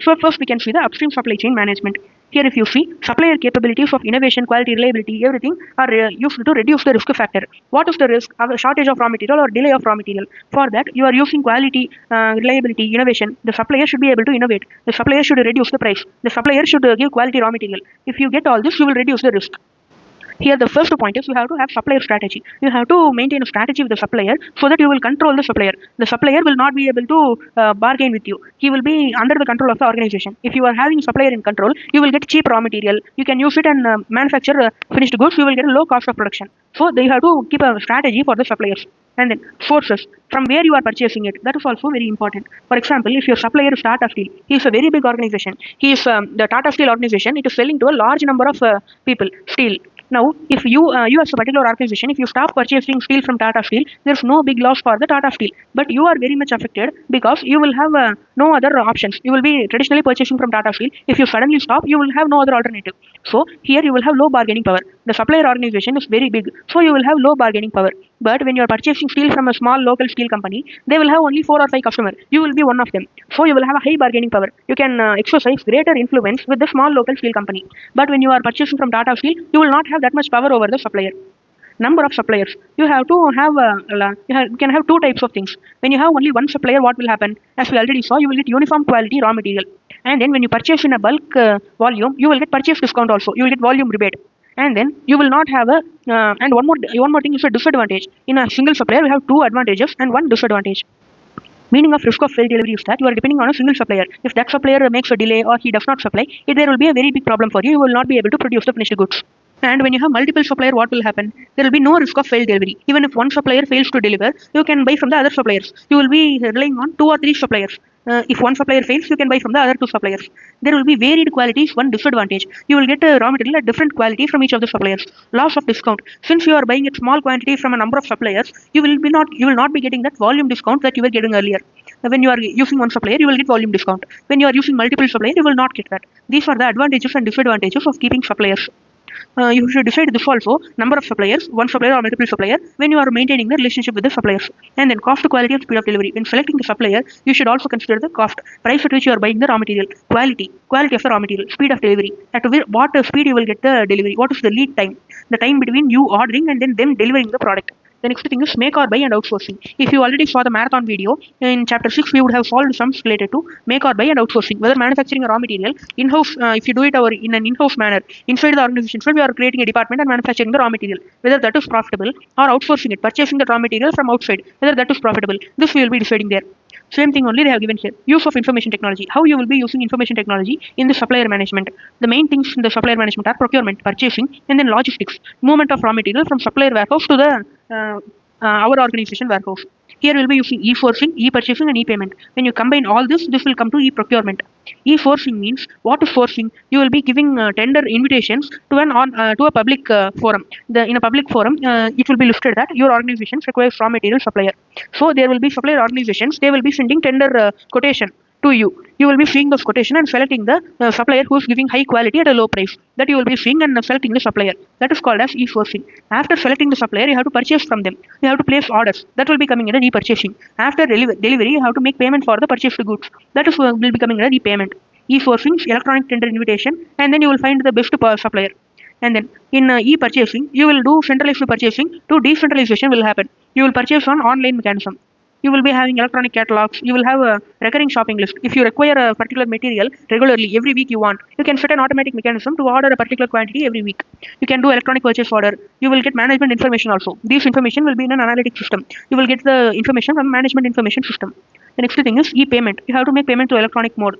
So first we can see the upstream supply chain management. Here if you see, supplier capabilities of innovation, quality, reliability, everything are used to reduce the risk factor. What is the risk? A shortage of raw material or delay of raw material. For that, you are using quality, reliability, innovation. The supplier should be able to innovate. The supplier should reduce the price. The supplier should give quality raw material. If you get all this, you will reduce the risk. Here the first point is you have to have supplier strategy. You have to maintain a strategy with the supplier so that you will control the supplier. The supplier will not be able to bargain with you. He will be under the control of the organization. If you are having supplier in control, you will get cheap raw material. You can use it and manufacture finished goods. You will get a low cost of production. So they have to keep a strategy for the suppliers. And then sources, from where you are purchasing it, that is also very important. For example, if your supplier is Tata Steel, he is a very big organization. He is the Tata Steel organization. It is selling to a large number of people steel. Now, if you as a particular organization, if you stop purchasing steel from Tata Steel, there's no big loss for the Tata Steel. But you are very much affected because you will have no other options. You will be traditionally purchasing from Tata Steel. If you suddenly stop, you will have no other alternative. So here you will have low bargaining power. The supplier organization is very big, so you will have low bargaining power. But when you are purchasing steel from a small local steel company, they will have only 4 or 5 customers. You will be one of them. So you will have a high bargaining power. You can exercise greater influence with the small local steel company. But when you are purchasing from Tata Steel, you will not have that much power over the supplier. Number of suppliers. You have to have, you can have 2 types of things. When you have only one supplier, what will happen? As we already saw, you will get uniform quality raw material. And then when you purchase in a bulk volume, you will get purchase discount also. You will get volume rebate. And then you will not have a and one more thing is a disadvantage. In a single supplier, we have 2 advantages and 1 disadvantage. Meaning of risk of failed delivery is that you are depending on a single supplier. If that supplier makes a delay or he does not supply, there will be a very big problem for you. You will not be able to produce the finished goods. And when you have multiple suppliers, what will happen? There will be no risk of failed delivery. Even if one supplier fails to deliver, you can buy from the other suppliers. You will be relying on 2 or 3 suppliers. If one supplier fails, you can buy from the other 2 suppliers. There will be varied qualities. One disadvantage: you will get raw material at different quality from each of the suppliers. Loss of discount. Since you are buying a small quantity from a number of suppliers, you will not be getting that volume discount that you were getting earlier. When you are using one supplier, you will get volume discount. When you are using multiple suppliers, you will not get that. These are the advantages and disadvantages of keeping suppliers. You should decide this also, number of suppliers, one supplier or multiple supplier, when you are maintaining the relationship with the suppliers. And then cost, quality and speed of delivery. When selecting the supplier, you should also consider the cost, price at which you are buying the raw material, quality of the raw material, speed of delivery, at what speed you will get the delivery, what is the lead time, the time between you ordering and then them delivering the product. The next thing is make or buy and outsourcing. If you already saw the marathon video, in chapter 6 we would have solved sums related to make or buy and outsourcing. Whether manufacturing a raw material in-house, if you do it in an in-house manner, inside the organization, we are creating a department and manufacturing the raw material, whether that is profitable, or outsourcing it, purchasing the raw material from outside, whether that is profitable. This we will be deciding there. Same thing only they have given here. Use of information technology. How you will be using information technology in the supplier management. The main things in the supplier management are procurement, purchasing, and then logistics. Movement of raw material from supplier warehouse to the our organization warehouse. Here we will be using e-sourcing, e-purchasing, and e-payment. When you combine all this will come to e-procurement. E-sourcing means, what is sourcing? You will be giving tender invitations to to a public forum. In a public forum, it will be listed that your organization requires raw material supplier. So there will be supplier organizations. They will be sending tender quotation to you. You will be seeing those quotation and selecting the supplier who is giving high quality at a low price. That you will be seeing and selecting the supplier. That is called as e-sourcing. After selecting the supplier, you have to purchase from them. You have to place orders. That will be coming in a e-purchasing. After delivery, you have to make payment for the purchased goods. That is will be coming in a e-payment. E-sourcing, electronic tender invitation, and then you will find the best supplier. And then in e-purchasing, you will do centralized purchasing. To decentralization will happen. You will purchase on online mechanism. You will be having electronic catalogs. You will have a recurring shopping list. If you require a particular material regularly, every week you want, you can set an automatic mechanism to order a particular quantity every week. You can do electronic purchase order. You will get management information also. This information will be in an analytic system. You will get the information from management information system. The next thing is e-payment. You have to make payment to electronic mode.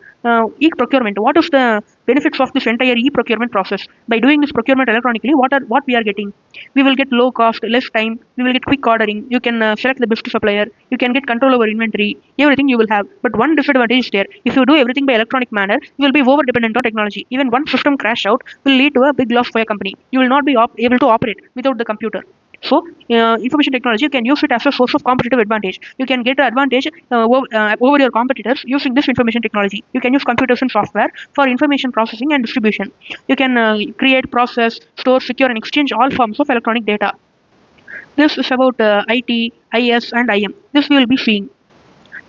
E-procurement. What is the benefits of this entire e-procurement process? By doing this procurement electronically, what we are getting? We will get low cost, less time. We will get quick ordering. You can select the best supplier. You can get control over inventory. Everything you will have. But one disadvantage is there. If you do everything by electronic manner, you will be over dependent on technology. Even one system crash out will lead to a big loss for your company. You will not be able to operate without the computer. So, information technology, you can use it as a source of competitive advantage. You can get an advantage over your competitors using this information technology. You can use computers and software for information processing and distribution. You can create, process, store, secure, and exchange all forms of electronic data. This is about IT, IS, and IM. This we will be seeing.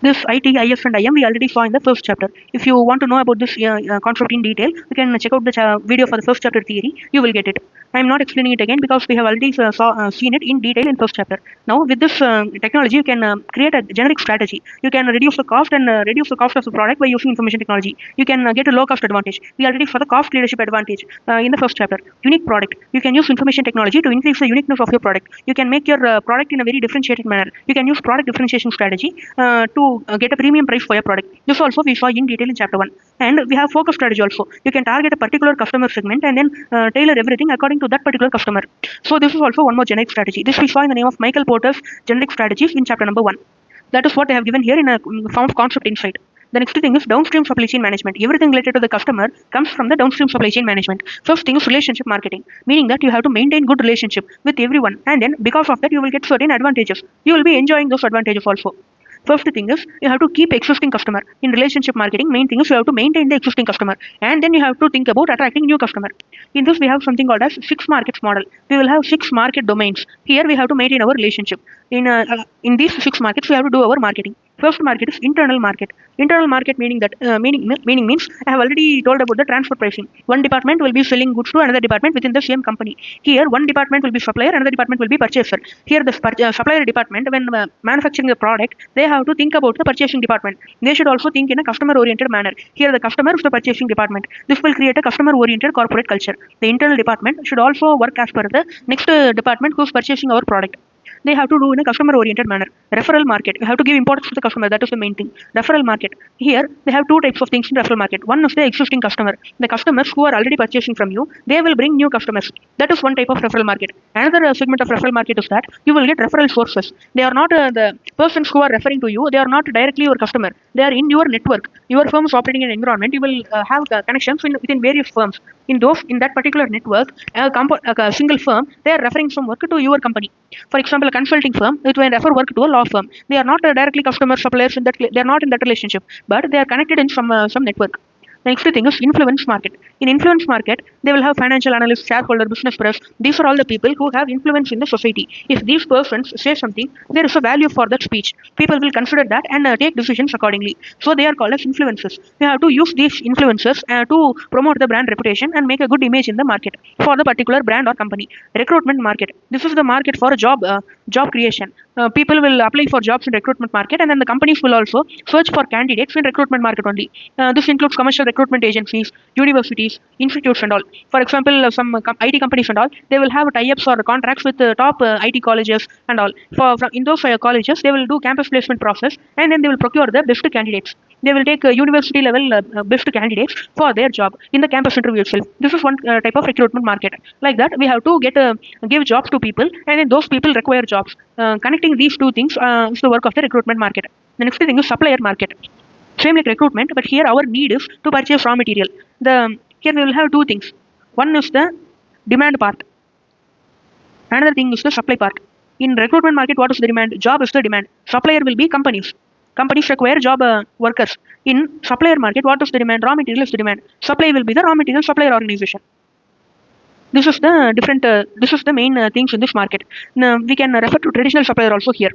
This IT, IS, and IM we already saw in the first chapter. If you want to know about this concept in detail, you can check out the video for the first chapter theory. You will get it. I am not explaining it again because we have already seen it in detail in first chapter. Now with this technology, you can create a generic strategy. You can reduce the cost and reduce the cost of the product by using information technology. You can get a low cost advantage. We already saw the cost leadership advantage in the first chapter. Unique product. You can use information technology to increase the uniqueness of your product. You can make your product in a very differentiated manner. You can use product differentiation strategy to get a premium price for your product. This also we saw in detail in chapter 1. And we have focus strategy also. You can target a particular customer segment and then tailor everything according to that particular customer. So this is also one more generic strategy. This we saw in the name of Michael Porter's generic strategies in chapter number 1. That is what I have given here in a form of concept insight. The next thing is downstream supply chain management. Everything related to the customer comes from the downstream supply chain management. First thing is relationship marketing, meaning that you have to maintain good relationship with everyone, and then because of that you will get certain advantages. You will be enjoying those advantages also. First thing is you have to keep existing customer. In relationship marketing, main thing is you have to maintain the existing customer, and then you have to think about attracting new customer. In this we have something called as 6 markets model. We will have 6 market domains. Here we have to maintain our relationship. In these 6 markets we have to do our marketing. First market is internal market. Internal market meaning that meaning means I have already told about the transfer pricing. One department will be selling goods to another department within the same company. Here one department will be supplier, another department will be purchaser. Here the supplier department, when manufacturing the product, they have to think about the purchasing department. They should also think in a customer oriented manner. Here the customer is the purchasing department. This will create a customer oriented corporate culture. The internal department should also work as per the next department who is purchasing our product. They have to do in a customer oriented manner. Referral market, you have to give importance to the customer. That is the main thing. Referral market, here they have 2 types of things in referral market. One is the existing customer. The customers who are already purchasing from you, they will bring new customers. That is one type of referral market. Another segment of referral market is that you will get referral sources. They are not the persons who are referring to you, they are not directly your customer. They are in your network. Your firm is operating in an environment. You will have connections within various firms. In that particular network, a single firm, they are referring some work to your company. For example, a consulting firm, it will refer work to a law firm. They are not directly customer suppliers in that. They are not in that relationship, but they are connected in some network. The next thing is influence market. In influence market, they will have financial analysts, shareholder, business press. These are all the people who have influence in the society. If these persons say something, there is a value for that speech. People will consider that and take decisions accordingly. So they are called as influencers. We have to use these influencers to promote the brand reputation and make a good image in the market for the particular brand or company. Recruitment market. This is the market for a job creation. People will apply for jobs in recruitment market, and then the companies will also search for candidates in recruitment market only. This includes commercial recruitment agencies, universities, institutes and all. For example, some IT companies and all, they will have tie-ups or contracts with top IT colleges and all. In those colleges, they will do campus placement process, and then they will procure the best candidates. They will take university level best candidates for their job in the campus interview itself. This is one type of recruitment market. Like that, we have to give jobs to people, and then those people require jobs. Connecting these 2 things is the work of the recruitment market. The next thing is supplier market. Same like recruitment, but here our need is to purchase raw material. Here we will have 2 things. One is the demand part. Another thing is the supply part. In recruitment market, what is the demand? Job is the demand. Supplier will be companies. Companies require job workers. In supplier market, what is the demand? Raw material is the demand. Supply will be the raw material supplier organization. This is the different. This is the main things in this market. Now, we can refer to traditional supplier also here.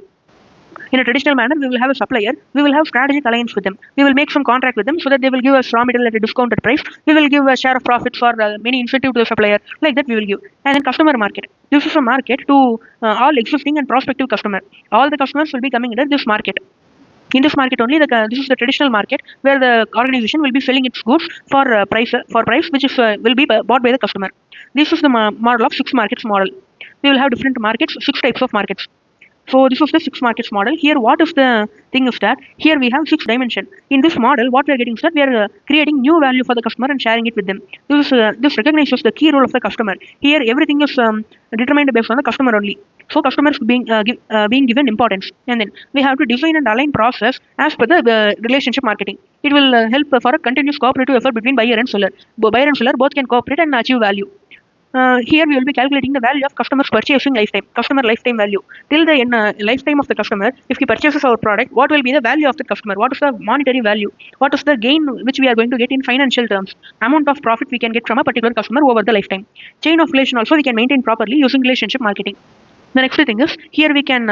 In a traditional manner, we will have a supplier. We will have strategic alliance with them. We will make some contract with them so that they will give us raw material at a discounted price. We will give a share of profits or many incentive to the supplier. Like that, we will give. And then customer market. This is a market to all existing and prospective customer. All the customers will be coming into this market. In this market only, this is the traditional market where the organization will be selling its goods for price which is will be bought by the customer. This is the model of 6 markets model. We will have different markets, 6 types of markets. So this is the 6 markets model. Here, what is the thing is that here we have 6 dimension. In this model, what we are getting is that we are creating new value for the customer and sharing it with them. This recognizes the key role of the customer. Here, everything is determined based on the customer only. So customers being given importance, and then we have to design and align process as per the relationship marketing. It will help for a continuous cooperative effort between buyer and seller. Buyer and seller both can cooperate and achieve value. Here we will be calculating the value of customer's purchasing lifetime, customer lifetime value. Till the lifetime of the customer, if he purchases our product, what will be the value of the customer? What is the monetary value? What is the gain which we are going to get in financial terms? Amount of profit we can get from a particular customer over the lifetime. Chain of relation also we can maintain properly using relationship marketing. The next thing is here we can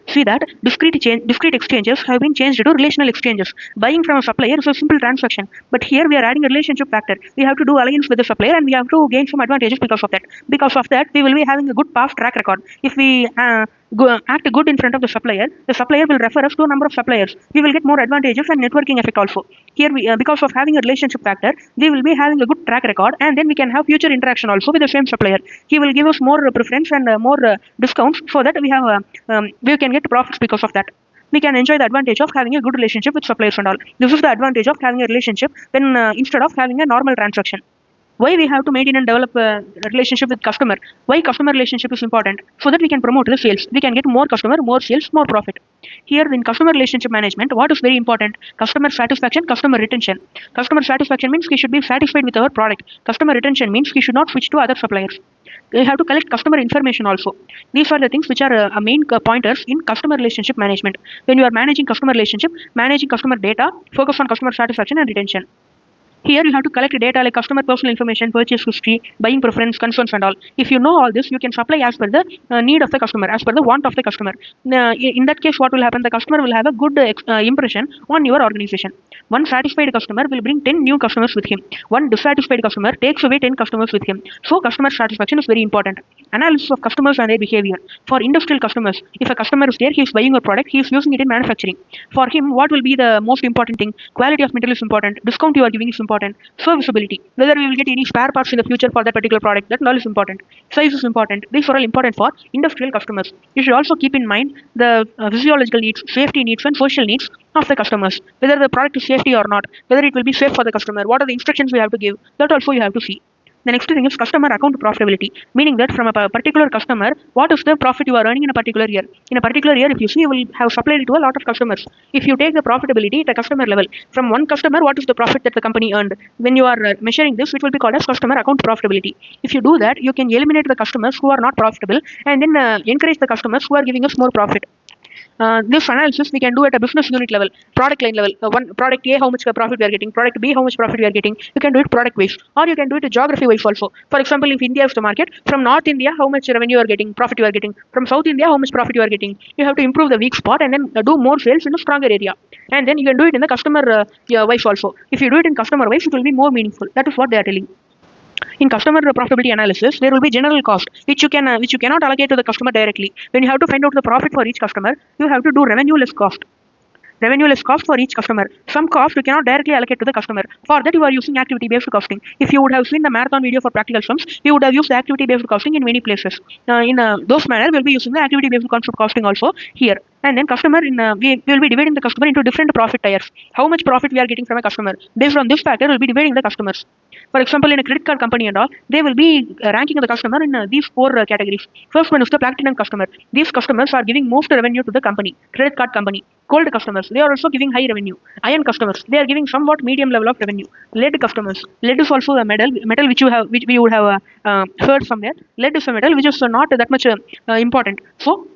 see that discrete exchanges have been changed to relational exchanges. Buying from a supplier is a simple transaction, but here we are adding a relationship factor. We have to do alliance with the supplier, and we have to gain some advantages because of that. Because of that, we will be having a good past track record. If we act good in front of the supplier will refer us to a number of suppliers. We will get more advantages and networking effect also. Here, because of having a relationship factor, we will be having a good track record, and then we can have future interaction also with the same supplier. He will give us more preference and more discounts, so that we can get profits because of that. We can enjoy the advantage of having a good relationship with suppliers and all. This is the advantage of having a relationship when instead of having a normal transaction. Why we have to maintain and develop a relationship with customer? Why customer relationship is important? So that we can promote the sales. We can get more customer, more sales, more profit. Here in customer relationship management, what is very important? Customer satisfaction, customer retention. Customer satisfaction means he should be satisfied with our product. Customer retention means he should not switch to other suppliers. We have to collect customer information also. These are the things which are main pointers in customer relationship management. When you are managing customer relationship, managing customer data, focus on customer satisfaction and retention. Here you have to collect data like customer personal information, purchase history, buying preference, concerns and all. If you know all this, you can supply as per the need of the customer, as per the want of the customer. In that case, what will happen? The customer will have a good impression on your organization. One satisfied customer will bring 10 new customers with him. One dissatisfied customer takes away 10 customers with him. So customer satisfaction is very important. Analysis of customers and their behavior. For industrial customers, if a customer is there, he is buying a product, he is using it in manufacturing. For him, what will be the most important thing? Quality of material is important. Discount you are giving is important. Serviceability, whether we will get any spare parts in the future for that particular product, that all is important. Size is important. These are all important for industrial customers. You should also keep in mind the physiological needs, safety needs and social needs of the customers, whether the product is safety or not, whether it will be safe for the customer, what are the instructions we have to give, that also you have to see. The next thing is customer account profitability, meaning that from a particular customer, what is the profit you are earning in a particular year? In a particular year, if you see, you will have supplied it to a lot of customers. If you take the profitability at a customer level, from one customer, what is the profit that the company earned? When you are measuring this, it will be called as customer account profitability. If you do that, you can eliminate the customers who are not profitable and then encourage the customers who are giving us more profit. This analysis we can do at a business unit level, product line level. One product A, how much profit we are getting, product B, how much profit we are getting. You can do it product wise, or you can do it geography wise also. For example, if India is the market, from North India, how much revenue you are getting, profit you are getting. From South India, how much profit you are getting. You have to improve the weak spot and then do more sales in a stronger area. And then you can do it in the customer wise also. If you do it in customer wise, it will be more meaningful. That is what they are telling. In customer profitability analysis, there will be general cost, which you cannot allocate to the customer directly. When you have to find out the profit for each customer, you have to do revenue less cost. Revenue less cost for each customer. Some cost you cannot directly allocate to the customer. For that, you are using activity-based costing. If you would have seen the marathon video for practical sums, you would have used the activity-based costing in many places. In those manner, we'll be using the activity-based concept costing also here. And then customer we will be dividing the customer into different profit tiers. How much profit we are getting from a customer. Based on this factor, we'll be dividing the customers. For example, in a credit card company and all, they will be ranking the customer in these four categories. First one is the platinum customer. These customers are giving most revenue to the company, credit card company. Gold customers, they are also giving high revenue. Iron customers, they are giving somewhat medium level of revenue. Lead customers, lead is also a metal which we would have heard somewhere. Lead is a metal which is not that much important. So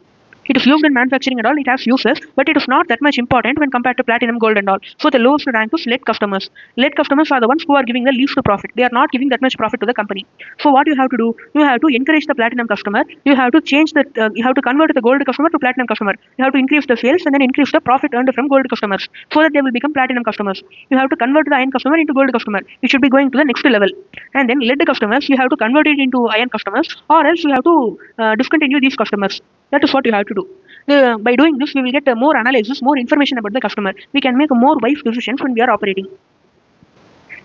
it is used in manufacturing and all, it has uses, but it is not that much important when compared to platinum, gold and all. So the lowest rank is lead customers. Lead customers are the ones who are giving the least profit. They are not giving that much profit to the company. So what you have to do, you have to encourage the platinum customer. You have to change the, you have to convert the gold customer to platinum customer. You have to increase the sales and then increase the profit earned from gold customers so that they will become platinum customers. You have to convert the iron customer into gold customer. You should be going to the next level. And then lead customers, you have to convert it into iron customers, or else you have to discontinue these customers. That is what you have to do. By doing this, we will get more analysis, more information about the customer. We can make more wise decisions when we are operating.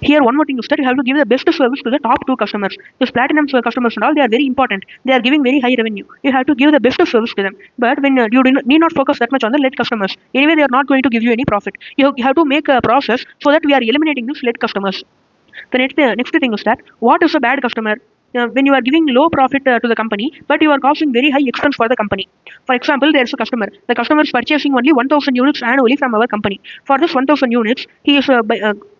Here, one more thing is that you have to give the best service to the top 2 customers. These platinum customers and all, they are very important. They are giving very high revenue. You have to give the best service to them. But when you need not focus that much on the lead customers. Anyway, they are not going to give you any profit. You have to make a process so that we are eliminating these lead customers. The next thing is that what is a bad customer? When you are giving low profit to the company, but you are causing very high expense for the company. For example, there is a customer. The customer is purchasing only 1,000 units annually from our company. For this 1,000 units, he is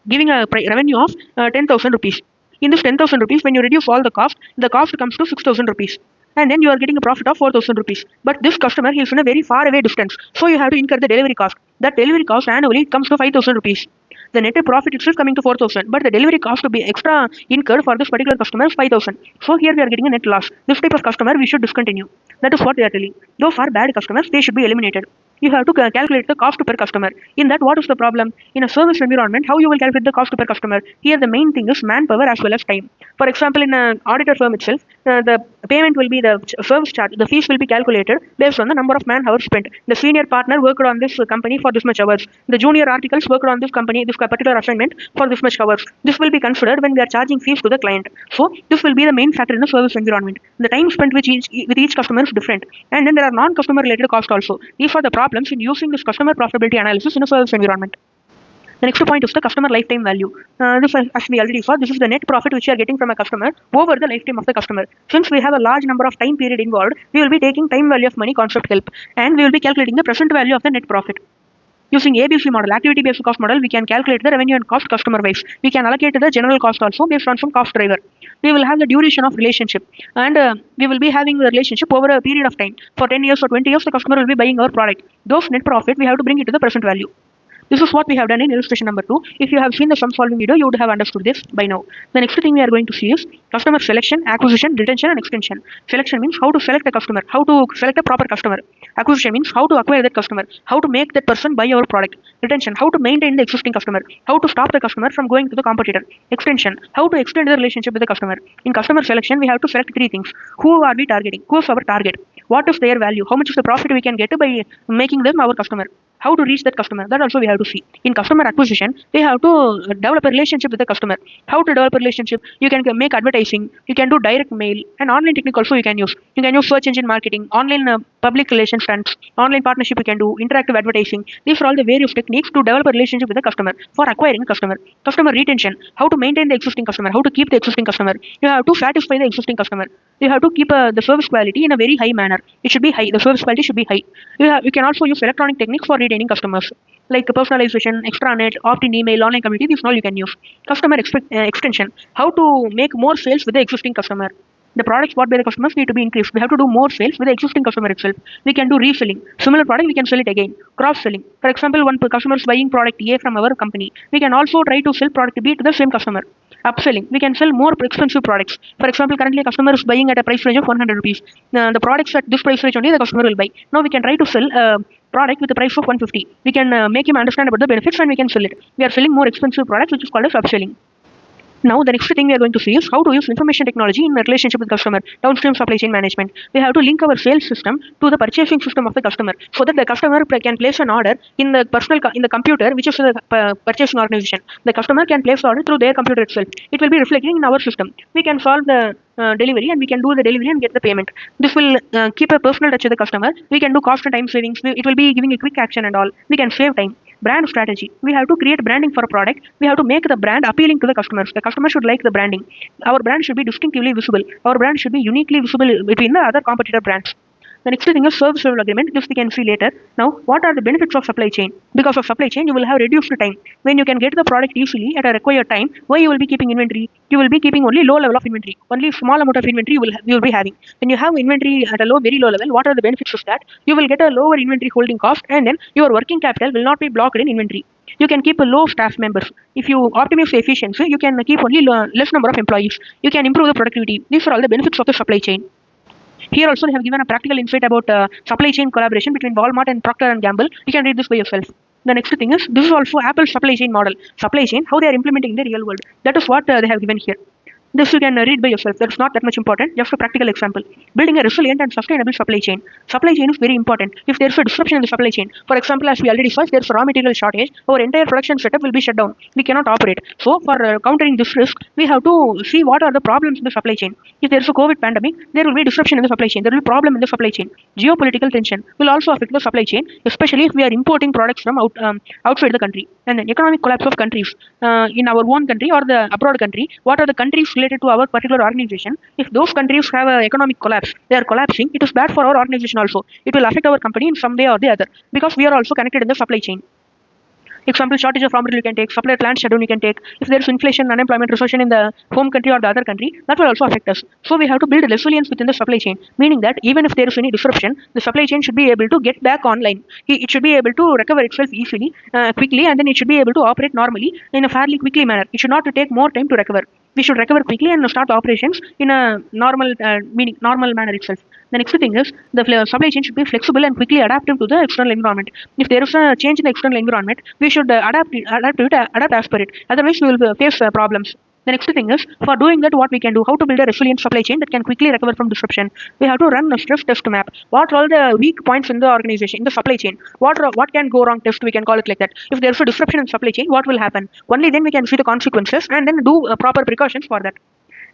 giving a revenue of 10,000 rupees. In this 10,000 rupees, when you reduce all the cost comes to 6,000 rupees. And then you are getting a profit of 4,000 rupees. But this customer, he is in a very far away distance. So you have to incur the delivery cost. That delivery cost annually comes to 5,000 rupees. The net profit itself coming to 4,000, but the delivery cost to be extra incurred for this particular customer is 5,000. So here we are getting a net loss. This type of customer we should discontinue. That is what they are telling. Those are bad customers, they should be eliminated. You have to calculate the cost per customer. In that, what is the problem? In a service environment, how you will calculate the cost per customer? Here the main thing is manpower as well as time. For example, in an auditor firm itself, the payment will be the service charge, the fees will be calculated based on the number of man hours spent. The senior partner worked on this company for this much hours. The junior articles worked on this company, this particular assignment for this much hours. This will be considered when we are charging fees to the client. So this will be the main factor in the service environment. The time spent with each customer is different. And then there are non-customer related costs also. These are the problems in using this customer profitability analysis in a service environment. The next point is the customer lifetime value. This, as we already saw, this is the net profit which we are getting from a customer over the lifetime of the customer. Since we have a large number of time period involved, we will be taking time value of money concept help, and we will be calculating the present value of the net profit. Using ABC model, activity based cost model, we can calculate the revenue and cost customer wise. We can allocate the general cost also based on some cost driver. We will have the duration of relationship, and we will be having the relationship over a period of time. For 10 years or 20 years, the customer will be buying our product. Those net profit, we have to bring it to the present value. This is what we have done in illustration number 2. If you have seen the sum solving video, you would have understood this by now. The next thing we are going to see is customer selection, acquisition, retention, and extension. Selection means how to select a customer, how to select a proper customer. Acquisition means how to acquire that customer, how to make that person buy our product. Retention, how to maintain the existing customer, how to stop the customer from going to the competitor. Extension, how to extend the relationship with the customer. In customer selection, we have to select 3 things. Who are we targeting? Who is our target? What is their value? How much is the profit we can get by making them our customer? How to reach that customer, that also we have to see. In customer acquisition, we have to develop a relationship with the customer. How to develop a relationship? You can make advertising, you can do direct mail, and online technique also you can use. You can use search engine marketing, online public relations stunts, online partnership you can do, interactive advertising. These are all the various techniques to develop a relationship with the customer for acquiring a customer. Customer retention, how to maintain the existing customer, how to keep the existing customer. You have to satisfy the existing customer. You have to keep the service quality in a very high manner. It should be high. The service quality should be high. You can also use electronic techniques for retaining customers, like personalization, extranet, opt-in email, online community. These all you can use. Customer extension, how to make more sales with the existing customer. The products bought by the customers need to be increased. We have to do more sales with the existing customer itself. We can do reselling. Similar product, we can sell it again. Cross-selling. For example, one customer is buying product A from our company. We can also try to sell product B to the same customer. Upselling. We can sell more expensive products. For example, currently a customer is buying at a price range of 100 rupees. The products at this price range only the customer will buy. Now we can try to sell a product with a price of 150. We can make him understand about the benefits and we can sell it. We are selling more expensive products, which is called as upselling. Now, the next thing we are going to see is how to use information technology in a relationship with customer, downstream supply chain management. We have to link our sales system to the purchasing system of the customer, so that the customer can place an order in the computer, which is the purchasing organization. The customer can place the order through their computer itself. It will be reflecting in our system. We can solve the delivery, and we can do the delivery and get the payment. This will keep a personal touch with the customer. We can do cost and time savings. It will be giving a quick action and all. We can save time. Brand strategy. We have to create branding for a product. We have to make the brand appealing to the customers. The customer should like the branding. Our brand should be distinctively visible. Our brand should be uniquely visible between the other competitor brands. The next thing is service level agreement. This we can see later. Now, what are the benefits of supply chain? Because of supply chain, you will have reduced time. When you can get the product easily at a required time, why you will be keeping inventory? You will be keeping only low level of inventory. Only small amount of inventory you will be having. When you have inventory at a very low level, what are the benefits of that? You will get a lower inventory holding cost, and then your working capital will not be blocked in inventory. You can keep a low staff members. If you optimize the efficiency, you can keep only less number of employees. You can improve the productivity. These are all the benefits of the supply chain. Here also they have given a practical insight about supply chain collaboration between Walmart and Procter & Gamble. You can read this by yourself. The next thing is, this is also Apple's supply chain model. Supply chain, how they are implementing in the real world. That is what they have given here. This you can read by yourself. That's not that much important. Just a practical example. Building a resilient and sustainable supply chain. Supply chain is very important. If there's a disruption in the supply chain, for example, as we already saw, if there's a raw material shortage, our entire production setup will be shut down. We cannot operate. So for countering this risk, we have to see what are the problems in the supply chain. If there's a COVID pandemic, there will be disruption in the supply chain. There will be problem in the supply chain. Geopolitical tension will also affect the supply chain, especially if we are importing products from outside the country. And then economic collapse of countries in our own country or the abroad country. What are the countries related to our particular organization? If those countries have an economic collapse, they are collapsing, it is bad for our organization also. It will affect our company in some way or the other, because we are also connected in the supply chain. Example, shortage of raw material you can take, supplier plant shutdown you can take. If there is inflation, unemployment, recession in the home country or the other country, that will also affect us. So we have to build resilience within the supply chain, meaning that even if there is any disruption, the supply chain should be able to get back online. It should be able to recover itself easily, quickly, and then it should be able to operate normally in a fairly quickly manner. It should not take more time to recover. We should recover quickly and start operations in a normal manner itself. The next thing is the supply chain should be flexible and quickly adaptive to the external environment. If there is a change in the external environment, we should adapt as per it. Otherwise, we will face problems. The next thing is, for doing that, what we can do, how to build a resilient supply chain that can quickly recover from disruption. We have to run a stress test map. What are all the weak points in the organization, in the supply chain? What can go wrong test, we can call it like that. If there is a disruption in supply chain, what will happen? Only then we can see the consequences and then do proper precautions for that.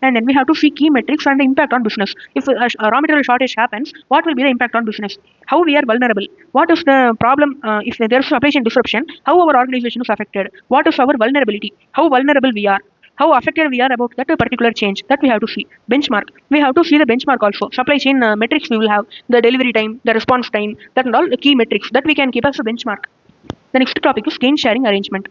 And then we have to see key metrics and the impact on business. If a raw material shortage happens, what will be the impact on business? How we are vulnerable? What is the problem if there is supply chain disruption? How our organization is affected? What is our vulnerability? How vulnerable we are? How affected we are about that particular change, that we have to see. Benchmark. We have to see the benchmark also. Supply chain metrics we will have, the delivery time, the response time, that and all the key metrics that we can keep as a benchmark. The next topic is gain sharing arrangement.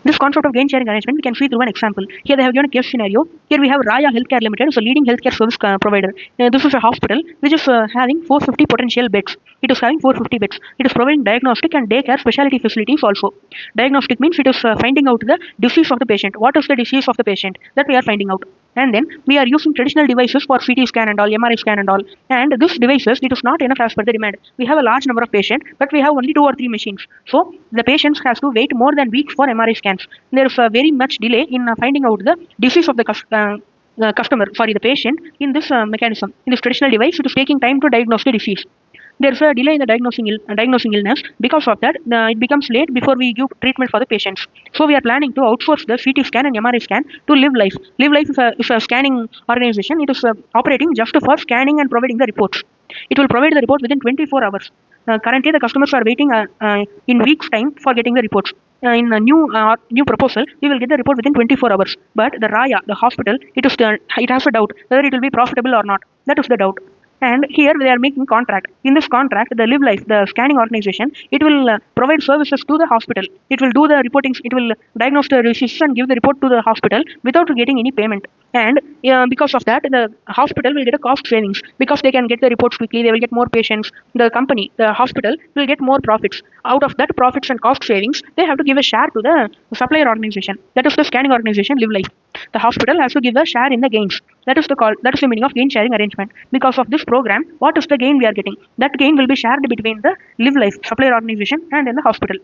This concept of gain sharing arrangement we can see through an example. Here they have given a case scenario. Here we have Raya Healthcare Limited, it's a leading healthcare service provider. This is a hospital which is having 450 potential beds. It is having 450 beds. It is providing diagnostic and daycare specialty facilities also. Diagnostic means it is finding out the disease of the patient. What is the disease of the patient that we are finding out. And then we are using traditional devices for CT scan and all, MRI scan and all. And these devices, it is not enough as per the demand. We have a large number of patients, but we have only 2 or 3 machines. So the patients has to wait more than weeks for MRI scans. There is very much delay in finding out the disease of the the patient in this mechanism. In this traditional device, it is taking time to diagnose the disease. There is a delay in the diagnosing illness. Because of that, it becomes late before we give treatment for the patients. So we are planning to outsource the CT scan and MRI scan to Live Life. Live Life is a scanning organization. It is operating just for scanning and providing the reports. It will provide the report within 24 hours. Currently, the customers are waiting in weeks' time for getting the reports. In a new proposal, we will get the report within 24 hours. But the Raya, the hospital, it has a doubt whether it will be profitable or not. That is the doubt. And here they are making contract. In this contract, the Live Life, the scanning organization, it will provide services to the hospital. It will do the reporting. It will diagnose the disease and give the report to the hospital without getting any payment. And because of that, the hospital will get a cost savings because they can get the reports quickly. They will get more patients. The company, the hospital, will get more profits. Out of that profits and cost savings, they have to give a share to the supplier organization. That is the scanning organization, Live Life. The hospital has to give a share in the gains. That is the meaning of gain sharing arrangement. Because of this program, what is the gain we are getting? That gain will be shared between the Live Life supplier organization and in the hospital.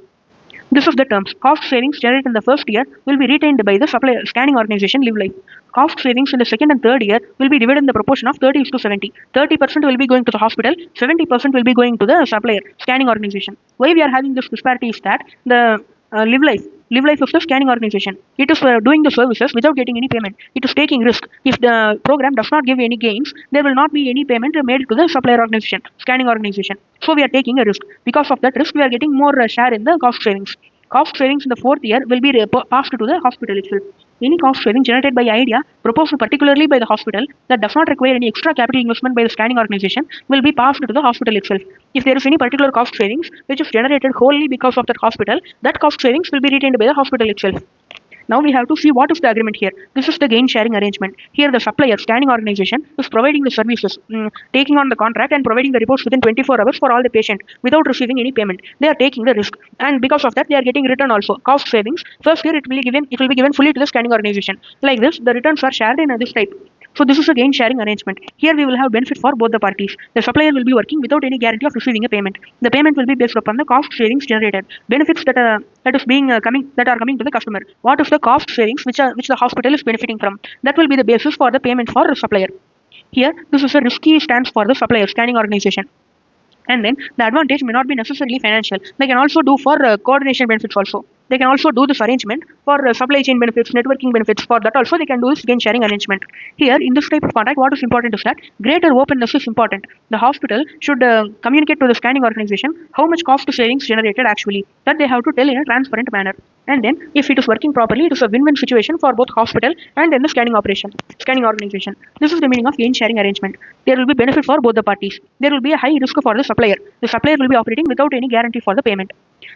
This is the terms. Cost savings generated in the first year will be retained by the supplier scanning organization Live Life. Cost savings in the second and third year will be divided in the proportion of 30:70. 30% will be going to the hospital, 70% will be going to the supplier scanning organization. Why we are having this disparity is that the Live Life is the scanning organization. It is doing the services without getting any payment. It is taking risk. If the program does not give any gains, there will not be any payment made to the supplier organization, scanning organization. So we are taking a risk. Because of that risk, we are getting more share in the cost savings. Cost savings in the fourth year will be passed to the hospital itself. Any cost saving generated by idea proposed particularly by the hospital that does not require any extra capital investment by the scanning organization will be passed to the hospital itself. If there is any particular cost savings which is generated wholly because of that hospital, that cost savings will be retained by the hospital itself. Now we have to see what is the agreement here. This is the gain sharing arrangement. Here the supplier scanning organization is providing the services, taking on the contract and providing the reports within 24 hours for all the patient without receiving any payment. They are taking the risk, and because of that they are getting return also. Cost savings. First year it will be given fully to the scanning organization. Like this, the returns are shared in this type. So this is a gain sharing arrangement. Here we will have benefit for both the parties. The supplier will be working without any guarantee of receiving a payment. The payment will be based upon the cost savings generated. Benefits that are coming to the customer. What is the cost savings which the hospital is benefiting from? That will be the basis for the payment for the supplier. Here this is a risky stance for the supplier scanning organization. And then the advantage may not be necessarily financial. They can also do for coordination benefits also. They can also do this arrangement for supply chain benefits, networking benefits. For that also they can do this gain sharing arrangement. Here in this type of contract, what is important is that greater openness is important. The hospital should communicate to the scanning organization how much cost savings generated actually. That they have to tell in a transparent manner. And then if it is working properly, it is a win-win situation for both hospital and then the scanning organization. This is the meaning of gain sharing arrangement. There will be benefit for both the parties. There will be a high risk for the supplier. The supplier will be operating without any guarantee for the payment.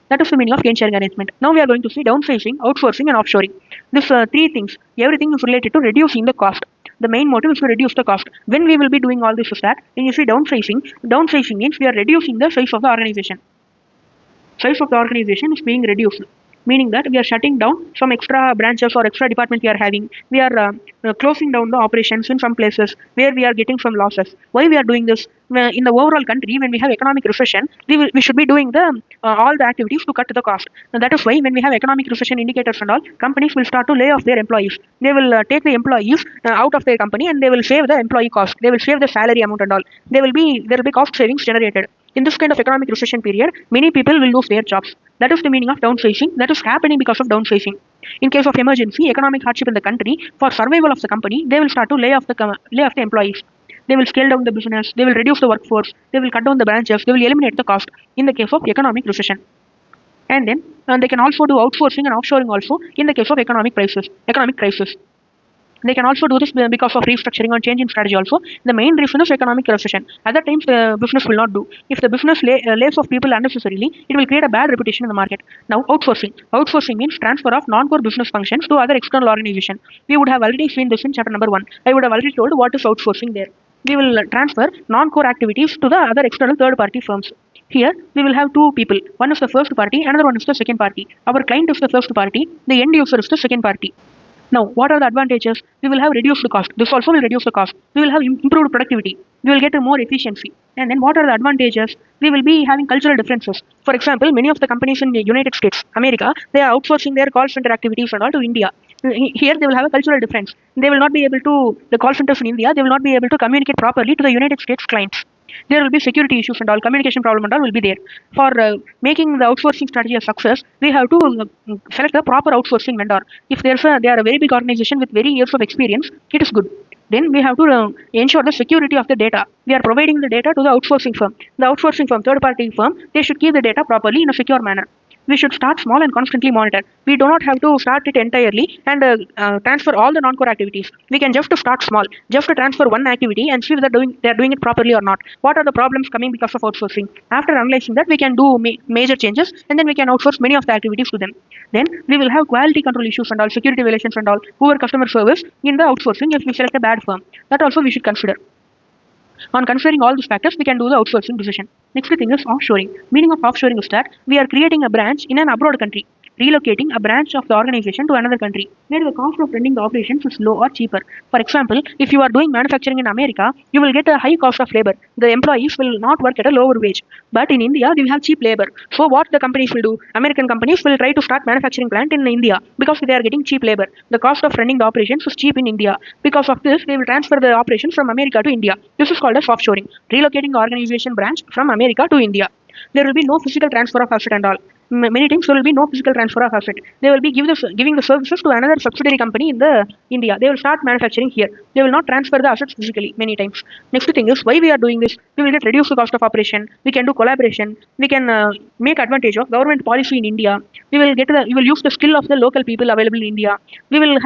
That is the meaning of gain sharing arrangement. Now we are going to see downsizing, outsourcing, and offshoring. These three things, everything is related to reducing the cost. The main motive is to reduce the cost. When we will be doing all this is that when you see downsizing means we are reducing the size of the organization. Size of the organization is being reduced, meaning that we are shutting down some extra branches or extra department we are having. We are closing down the operations in some places where we are getting some losses. Why we are doing this? In the overall country, when we have economic recession, we should be doing the all the activities to cut the cost. And that is why when we have economic recession indicators and all, companies will start to lay off their employees. They will take the employees out of their company and they will save the employee cost. They will save the salary amount and all. There will be cost savings generated. In this kind of economic recession period, many people will lose their jobs. That is the meaning of downsizing. That is happening because of downsizing. In case of emergency, economic hardship in the country, for survival of the company, they will start to lay off the employees. They will scale down the business. They will reduce the workforce. They will cut down the branches. They will eliminate the cost in the case of economic recession. And then they can also do outsourcing and offshoring also in the case of economic crisis. They can also do this because of restructuring or change in strategy also. The main reason is economic recession. Other times the business will not do. If the business lays off people unnecessarily, it will create a bad reputation in the market. Now outsourcing. Outsourcing means transfer of non-core business functions to other external organization. We would have already seen this in chapter number 1. I would have already told what is outsourcing there. We will transfer non-core activities to the other external third-party firms. Here, we will have two people. One is the first party, another one is the second party. Our client is the first party, the end user is the second party. Now, what are the advantages? We will have reduced cost. This also will reduce the cost. We will have improved productivity. We will get more efficiency. And then what are the advantages? We will be having cultural differences. For example, many of the companies in the United States, America, they are outsourcing their call center activities and all to India. Here they will have a cultural difference. They will not be able to, the call centers in India, they will not be able to communicate properly to the United States clients. There will be security issues and all, communication problem and all will be there. For making the outsourcing strategy a success, we have to select a proper outsourcing vendor. If they are a very big organization with very years of experience, it is good. Then we have to ensure the security of the data. We are providing the data to the outsourcing firm. The outsourcing firm, third-party firm, they should keep the data properly in a secure manner. We should start small and constantly monitor. We do not have to start it entirely and transfer all the non-core activities. We can just start small, just to transfer one activity and see whether they are doing it properly or not. What are the problems coming because of outsourcing? After analyzing that, we can do major changes and then we can outsource many of the activities to them. Then we will have quality control issues and all, security violations and all, poor customer service in the outsourcing if we select a bad firm. That also we should consider. On considering all these factors, we can do the outsourcing decision. Next thing is offshoring. Meaning of offshoring is that we are creating a branch in an abroad country, relocating a branch of the organization to another country where the cost of running the operations is low or cheaper. For example, if you are doing manufacturing in America, you will get a high cost of labor. The employees will not work at a lower wage. But in India, we have cheap labor. So what the companies will do? American companies will try to start manufacturing plant in India because they are getting cheap labor. The cost of running the operations is cheap in India. Because of this, they will transfer the operations from America to India. This is called as offshoring, relocating the organization branch from America to India. There will be no physical transfer of asset and all. Many times there will be no physical transfer of asset. They will be giving the services to another subsidiary company in the India. They will start manufacturing here. They will not transfer the assets physically many times. Next thing is why we are doing this. We will get reduce the cost of operation. We can do collaboration. We can make advantage of government policy in India. We will use the skill of the local people available in India. We will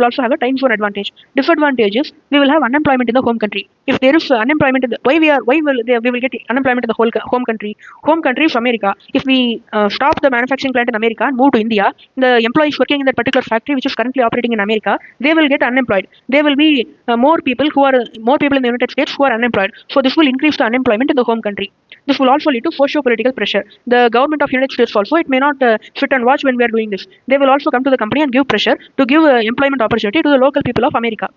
also have a time zone advantage. Disadvantages, we will have unemployment in the home country. If there is unemployment in the we will get unemployment in the whole home country. Home country is America. If we stop the manufacturing plant in America and move to India, the employees working in that particular factory which is currently operating in America, they will get unemployed. There will be more people in the United States who are unemployed. So this will increase the unemployment in the home country. This will also lead to socio-political pressure. The government of United States also, it may not sit and watch when we are doing this. They will also come to the company and give pressure to give employment opportunity to the local people of America.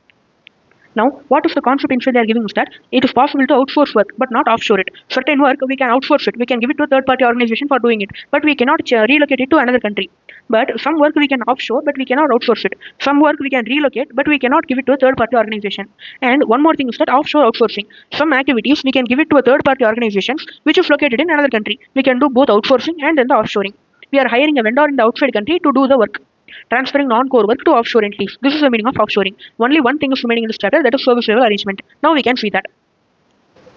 Now, what is the concept inside they are giving is that it is possible to outsource work but not offshore it. Certain work we can outsource it. We can give it to a third-party organization for doing it, but we cannot relocate it to another country. But some work we can offshore, but we cannot outsource it. Some work we can relocate, but we cannot give it to a third-party organization. And one more thing is that offshore outsourcing. Some activities we can give it to a third-party organizations which is located in another country. We can do both outsourcing and then the offshoring. We are hiring a vendor in the outside country to do the work. Transferring non-core work to offshore entities. This is the meaning of offshoring. Only one thing is remaining in this chapter, that is service level arrangement. Now we can see that.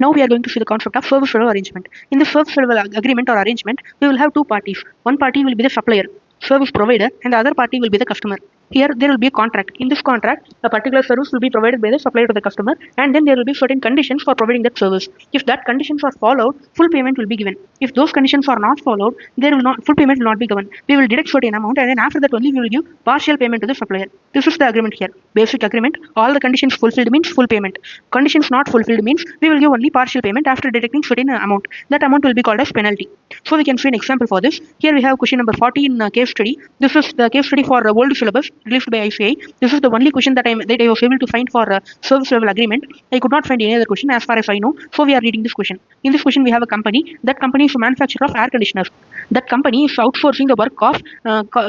Now we are going to see the concept of service level arrangement. In the service level agreement or arrangement, we will have two parties. One party will be the supplier, service provider, and the other party will be the customer. Here there will be a contract. In this contract, a particular service will be provided by the supplier to the customer, and then there will be certain conditions for providing that service. If that conditions are followed, full payment will be given. If those conditions are not followed, there will not full payment will not be given. We will deduct certain amount, and then after that only we will give partial payment to the supplier. This is the agreement here. Basic agreement. All the conditions fulfilled means full payment. Conditions not fulfilled means we will give only partial payment after deducting certain amount. That amount will be called as penalty. So we can see an example for this. Here we have question number 40 in case study. This is the case study for old syllabus released by ICAI. This is the only question that I was able to find for service level agreement. I could not find any other question as far as I know. So we are reading this question. In this question, we have a company. That company is a manufacturer of air conditioners. That company is outsourcing the work of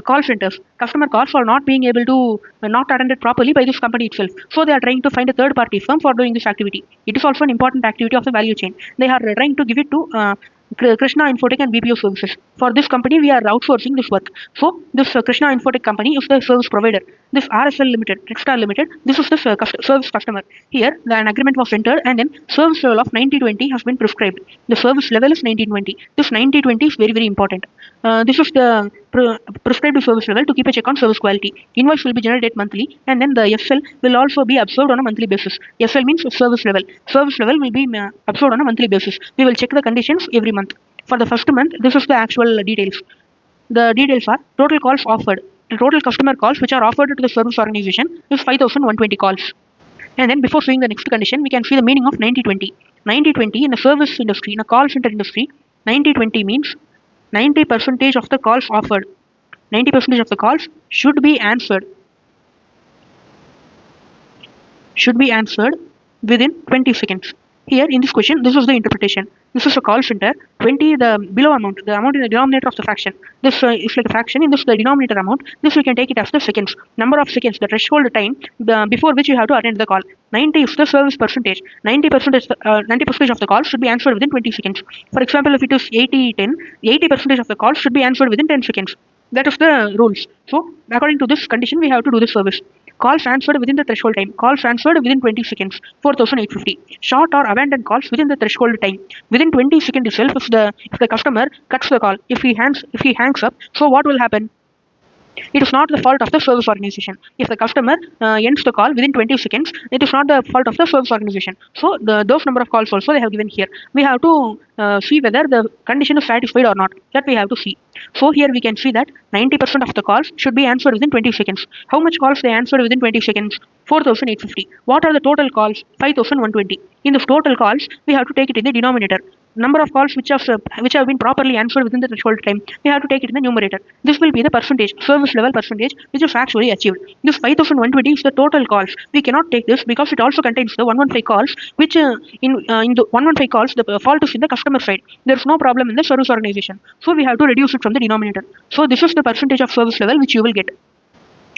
call centers. Customer calls are not being able to not attended properly by this company itself. So they are trying to find a third party firm for doing this activity. It is also an important activity of the value chain. They are trying to give it to Krishna Infotech and BPO services. For this company, we are outsourcing this work. So this Krishna Infotech company is the service provider. This RSL Limited, Trickstar Limited, this is the service customer. Here, an agreement was entered, and then service level of 90/20 has been prescribed. The service level is 90/20. This 90/20 is very, very important. This is the prescribed service level to keep a check on service quality. Invoice will be generated monthly, and then the SL will also be observed on a monthly basis. SL means service level. Service level will be observed on a monthly basis. We will check the conditions every month. For the first month, this is the actual details. The details are total calls offered. The total customer calls which are offered to the service organization is 5,120 calls. And then before seeing the next condition, we can see the meaning of 90/20. 90/20 in a service industry, in a call center industry, 90/20 means 90% of the calls offered. 90% of the calls should be answered. Should be answered within 20 seconds. Here in this question, this is the interpretation. This is a call center. 20, the below amount, the amount in the denominator of the fraction. This is like a fraction. In this, the denominator amount. This we can take it as the seconds. Number of seconds, the threshold time before which you have to attend the call. 90 is the service percentage. 90% of the calls should be answered within 20 seconds. For example, if it is 80/10, 80% of the calls should be answered within 10 seconds. That is the rules. So according to this condition, we have to do this service. Calls answered within the threshold time. Calls answered within 20 seconds. 4,850. Short or abandoned calls within the threshold time. Within 20 seconds itself, if the customer cuts the call, if he hangs up, so what will happen? It is not the fault of the service organization. If the customer ends the call within 20 seconds, it is not the fault of the service organization. So those number of calls also they have given here. We have to see whether the condition is satisfied or not. That we have to see. So here we can see that 90% of the calls should be answered within 20 seconds. How much calls they answered within 20 seconds? 4,850. What are the total calls? 5,120. In the total calls, we have to take it in the denominator. Number of calls which have been properly answered within the threshold time, we have to take it in the numerator. This will be the percentage, service level percentage, which is actually achieved. This 5,120 is the total calls. We cannot take this because it also contains the 115 calls, which in the 115 calls, the fault is in the customer side. There is no problem in the service organization. So we have to reduce it from the denominator. So this is the percentage of service level which you will get.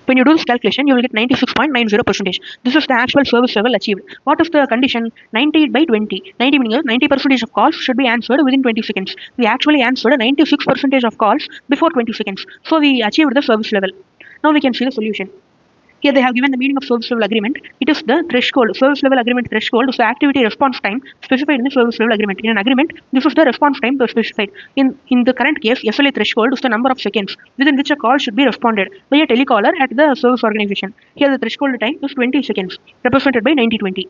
When you do this calculation, you will get 96.90%. This is the actual service level achieved. What is the condition? 90/20. 90 meaning 90% of calls should be answered within 20 seconds. We actually answered 96% of calls before 20 seconds. So we achieved the service level. Now we can see the solution. Here they have given the meaning of service level agreement. It is the threshold. Service level agreement threshold is the activity response time specified in the service level agreement. In an agreement, this is the response time specified. In the current case, SLA threshold is the number of seconds within which a call should be responded by a telecaller at the service organization. Here the threshold time is 20 seconds, represented by 90/20.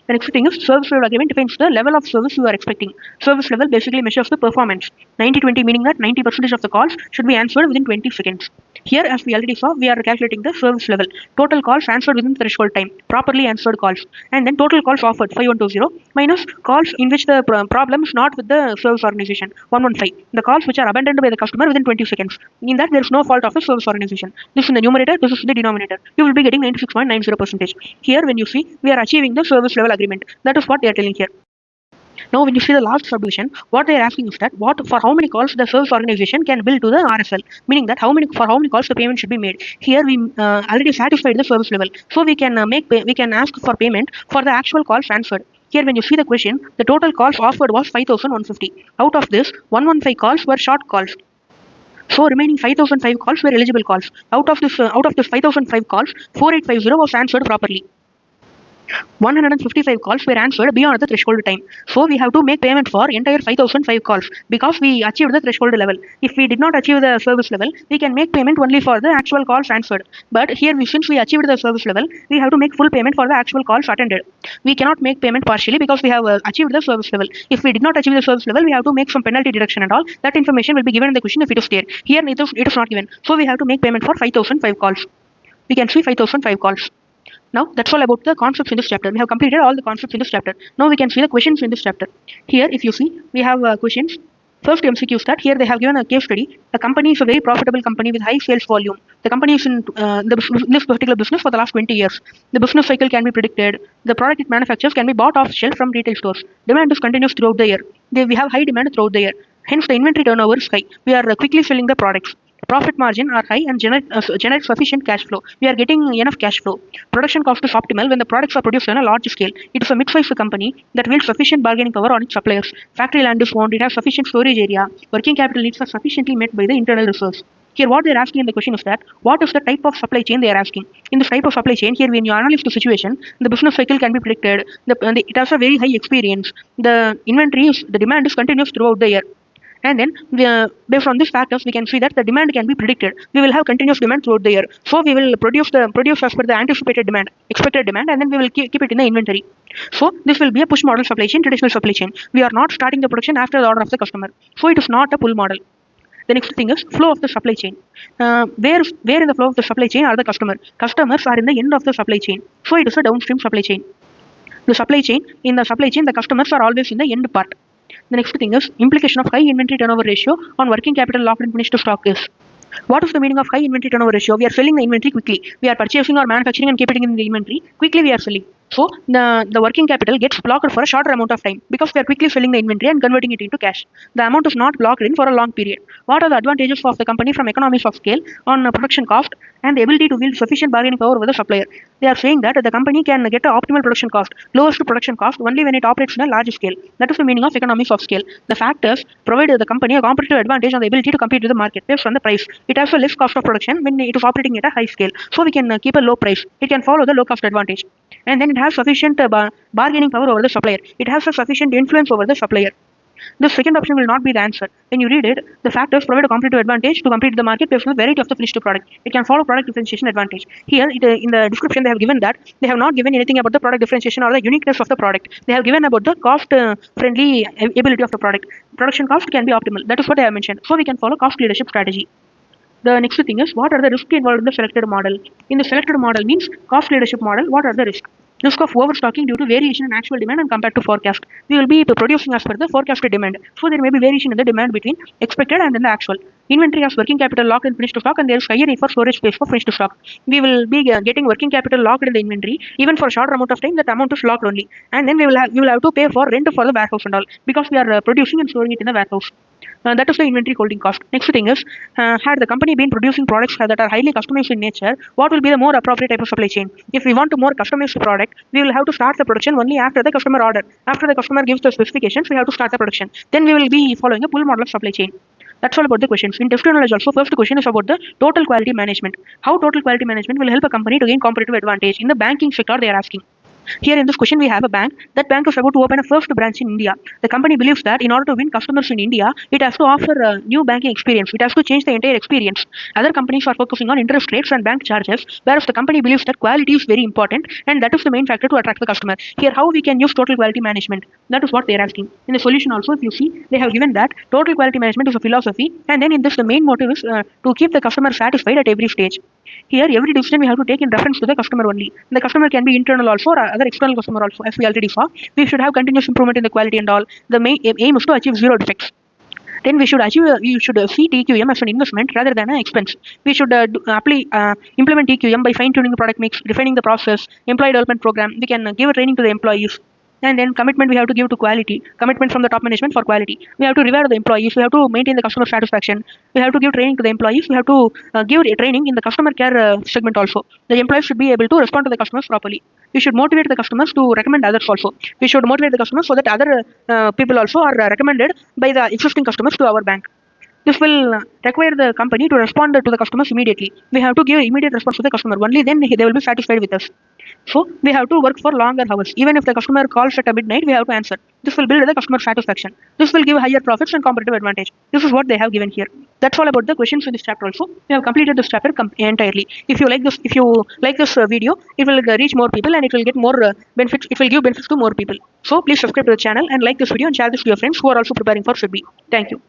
The next thing is service level agreement defines the level of service you are expecting. Service level basically measures the performance. 90/20 meaning that 90% of the calls should be answered within 20 seconds. Here, as we already saw, we are calculating the service level. Total calls answered within the threshold time. Properly answered calls. And then total calls offered, 5120, minus calls in which the problem is not with the service organization, 115. The calls which are abandoned by the customer within 20 seconds. In that, there is no fault of the service organization. This is in the numerator, this is in the denominator. You will be getting 96.90%. Here, when you see, we are achieving the service level agreement. That is what they are telling here. Now, when you see the last subdivision, what they are asking is that for how many calls the service organization can bill to the RSL, meaning that for how many calls the payment should be made. Here we already satisfied the service level, so we can ask for payment for the actual calls answered. Here, when you see the question, the total calls offered was 5,150. Out of this, 115 calls were short calls. So remaining 5,005 calls were eligible calls. Out of this 5,005 calls, 4,850 was answered properly. 155 calls were answered beyond the threshold time. So we have to make payment for entire 5005 calls because we achieved the threshold level. If we did not achieve the service level, we can make payment only for the actual calls answered. But here, since we achieved the service level, we have to make full payment for the actual calls attended. We cannot make payment partially because we have achieved the service level. If we did not achieve the service level, we have to make some penalty deduction and all. That information will be given in the question if it is there. Here, it is not given. So we have to make payment for 5005 calls. We can see 5005 calls. Now that's all about the concepts in this chapter. We have completed all the concepts in this chapter. Now we can see the questions in this chapter. Here, if you see, we have questions. First MCQ start. Here they have given a case study. The company is a very profitable company with high sales volume. The company is in this particular business for the last 20 years. The business cycle can be predicted. The product it manufactures can be bought off shelf from retail stores. Demand is continuous throughout the year. We have high demand throughout the year. Hence, the inventory turnover is high. We are quickly selling the products. Profit margin are high and generate sufficient cash flow. We are getting enough cash flow. Production cost is optimal when the products are produced on a large scale. It is a mid-sized company that wields sufficient bargaining power on its suppliers. Factory land is owned. It has sufficient storage area. Working capital needs are sufficiently met by the internal resource. Here, what they are asking in the question is that what is the type of supply chain they are asking? In this type of supply chain, here when you analyze the situation, the business cycle can be predicted. It has a very high experience. The the demand is continuous throughout the year. And then, based on these factors, we can see that the demand can be predicted. We will have continuous demand throughout the year. So we will produce as per the anticipated demand, expected demand, and then we will keep it in the inventory. So this will be a push model supply chain, traditional supply chain. We are not starting the production after the order of the customer. So it is not a pull model. The next thing is flow of the supply chain. Where in the flow of the supply chain are the customer? Customers are in the end of the supply chain. So it is a downstream supply chain. In the supply chain, the customers are always in the end part. The next thing is implication of high inventory turnover ratio on working capital locked in finished stock is. What is the meaning of high inventory turnover ratio? We are selling the inventory quickly. We are purchasing or manufacturing and keeping it in the inventory. Quickly we are selling. So the working capital gets blocked for a shorter amount of time because we are quickly selling the inventory and converting it into cash. The amount is not blocked in for a long period. What are the advantages of the company from economies of scale on production cost and the ability to wield sufficient bargaining power over the supplier? They are saying that the company can get an optimal production cost, lowest production cost only when it operates on a large scale. That is the meaning of economies of scale. The factors provide the company a competitive advantage on the ability to compete with the market based on the price. It has a less cost of production when it is operating at a high scale. So we can keep a low price. It can follow the low cost advantage. And then it has sufficient bargaining power over the supplier. It has a sufficient influence over the supplier. The second option will not be the answer. When you read it, the factors provide a competitive advantage to compete the market based on the variety of the finished product. It can follow product differentiation advantage. Here, in the description, they have given that they have not given anything about the product differentiation or the uniqueness of the product. They have given about the cost-friendly ability of the product. Production cost can be optimal. That is what I have mentioned. So we can follow cost leadership strategy. The next thing is, what are the risks involved in the selected model? In the selected model means cost leadership model, what are the risks? Risk of overstocking due to variation in actual demand and compared to forecast. We will be producing as per the forecasted demand. So there may be variation in the demand between expected and then the actual. Inventory has working capital locked in finished stock and there is higher need for storage space for finished stock. We will be getting working capital locked in the inventory. Even for a shorter amount of time, that amount is locked only. And then we will have to pay for rent for the warehouse and all because we are producing and storing it in the warehouse. That is the inventory holding cost. Next thing is, had the company been producing products that are highly customized in nature, what will be the more appropriate type of supply chain? If we want to more customize the product, we will have to start the production only after the customer order. After the customer gives the specifications, we have to start the production. Then we will be following a pull model of supply chain. That's all about the questions. In testing knowledge also, first question is about the total quality management. How total quality management will help a company to gain competitive advantage in the banking sector they are asking. Here in this question, we have a bank. That bank is about to open a first branch in India. The company believes that in order to win customers in India, it has to offer a new banking experience. It has to change the entire experience. Other companies are focusing on interest rates and bank charges, whereas the company believes that quality is very important and that is the main factor to attract the customer. Here, how we can use total quality management? That is what they are asking. In the solution also, if you see, they have given that total quality management is a philosophy, and then in this, the main motive is to keep the customer satisfied at every stage. Here, every decision we have to take in reference to the customer only. The customer can be internal also or other external customer also, as we already saw. We should have continuous improvement in the quality and all. The main aim is to achieve zero defects. Then we should see TQM as an investment rather than an expense. We should implement TQM by fine-tuning the product mix, refining the process, employee development program. We can give a training to the employees. And then commitment we have to give to quality, commitment from the top management for quality. We have to reward the employees, we have to maintain the customer satisfaction, we have to give training to the employees, we have to give training in the customer care segment also. The employees should be able to respond to the customers properly. We should motivate the customers to recommend others also. We should motivate the customers so that other people also are recommended by the existing customers to our bank. This will require the company to respond to the customers immediately. We have to give immediate response to the customer. Only then they will be satisfied with us. So we have to work for longer hours. Even if the customer calls at midnight, we have to answer. This will build the customer satisfaction. This will give higher profits and competitive advantage. This is what they have given here. That's all about the questions in this chapter. Also, we have completed this chapter entirely. If you like this video, it will reach more people and it will get more benefits. It will give benefits to more people. So please subscribe to the channel and like this video and share this to your friends who are also preparing for SEBI. Thank you.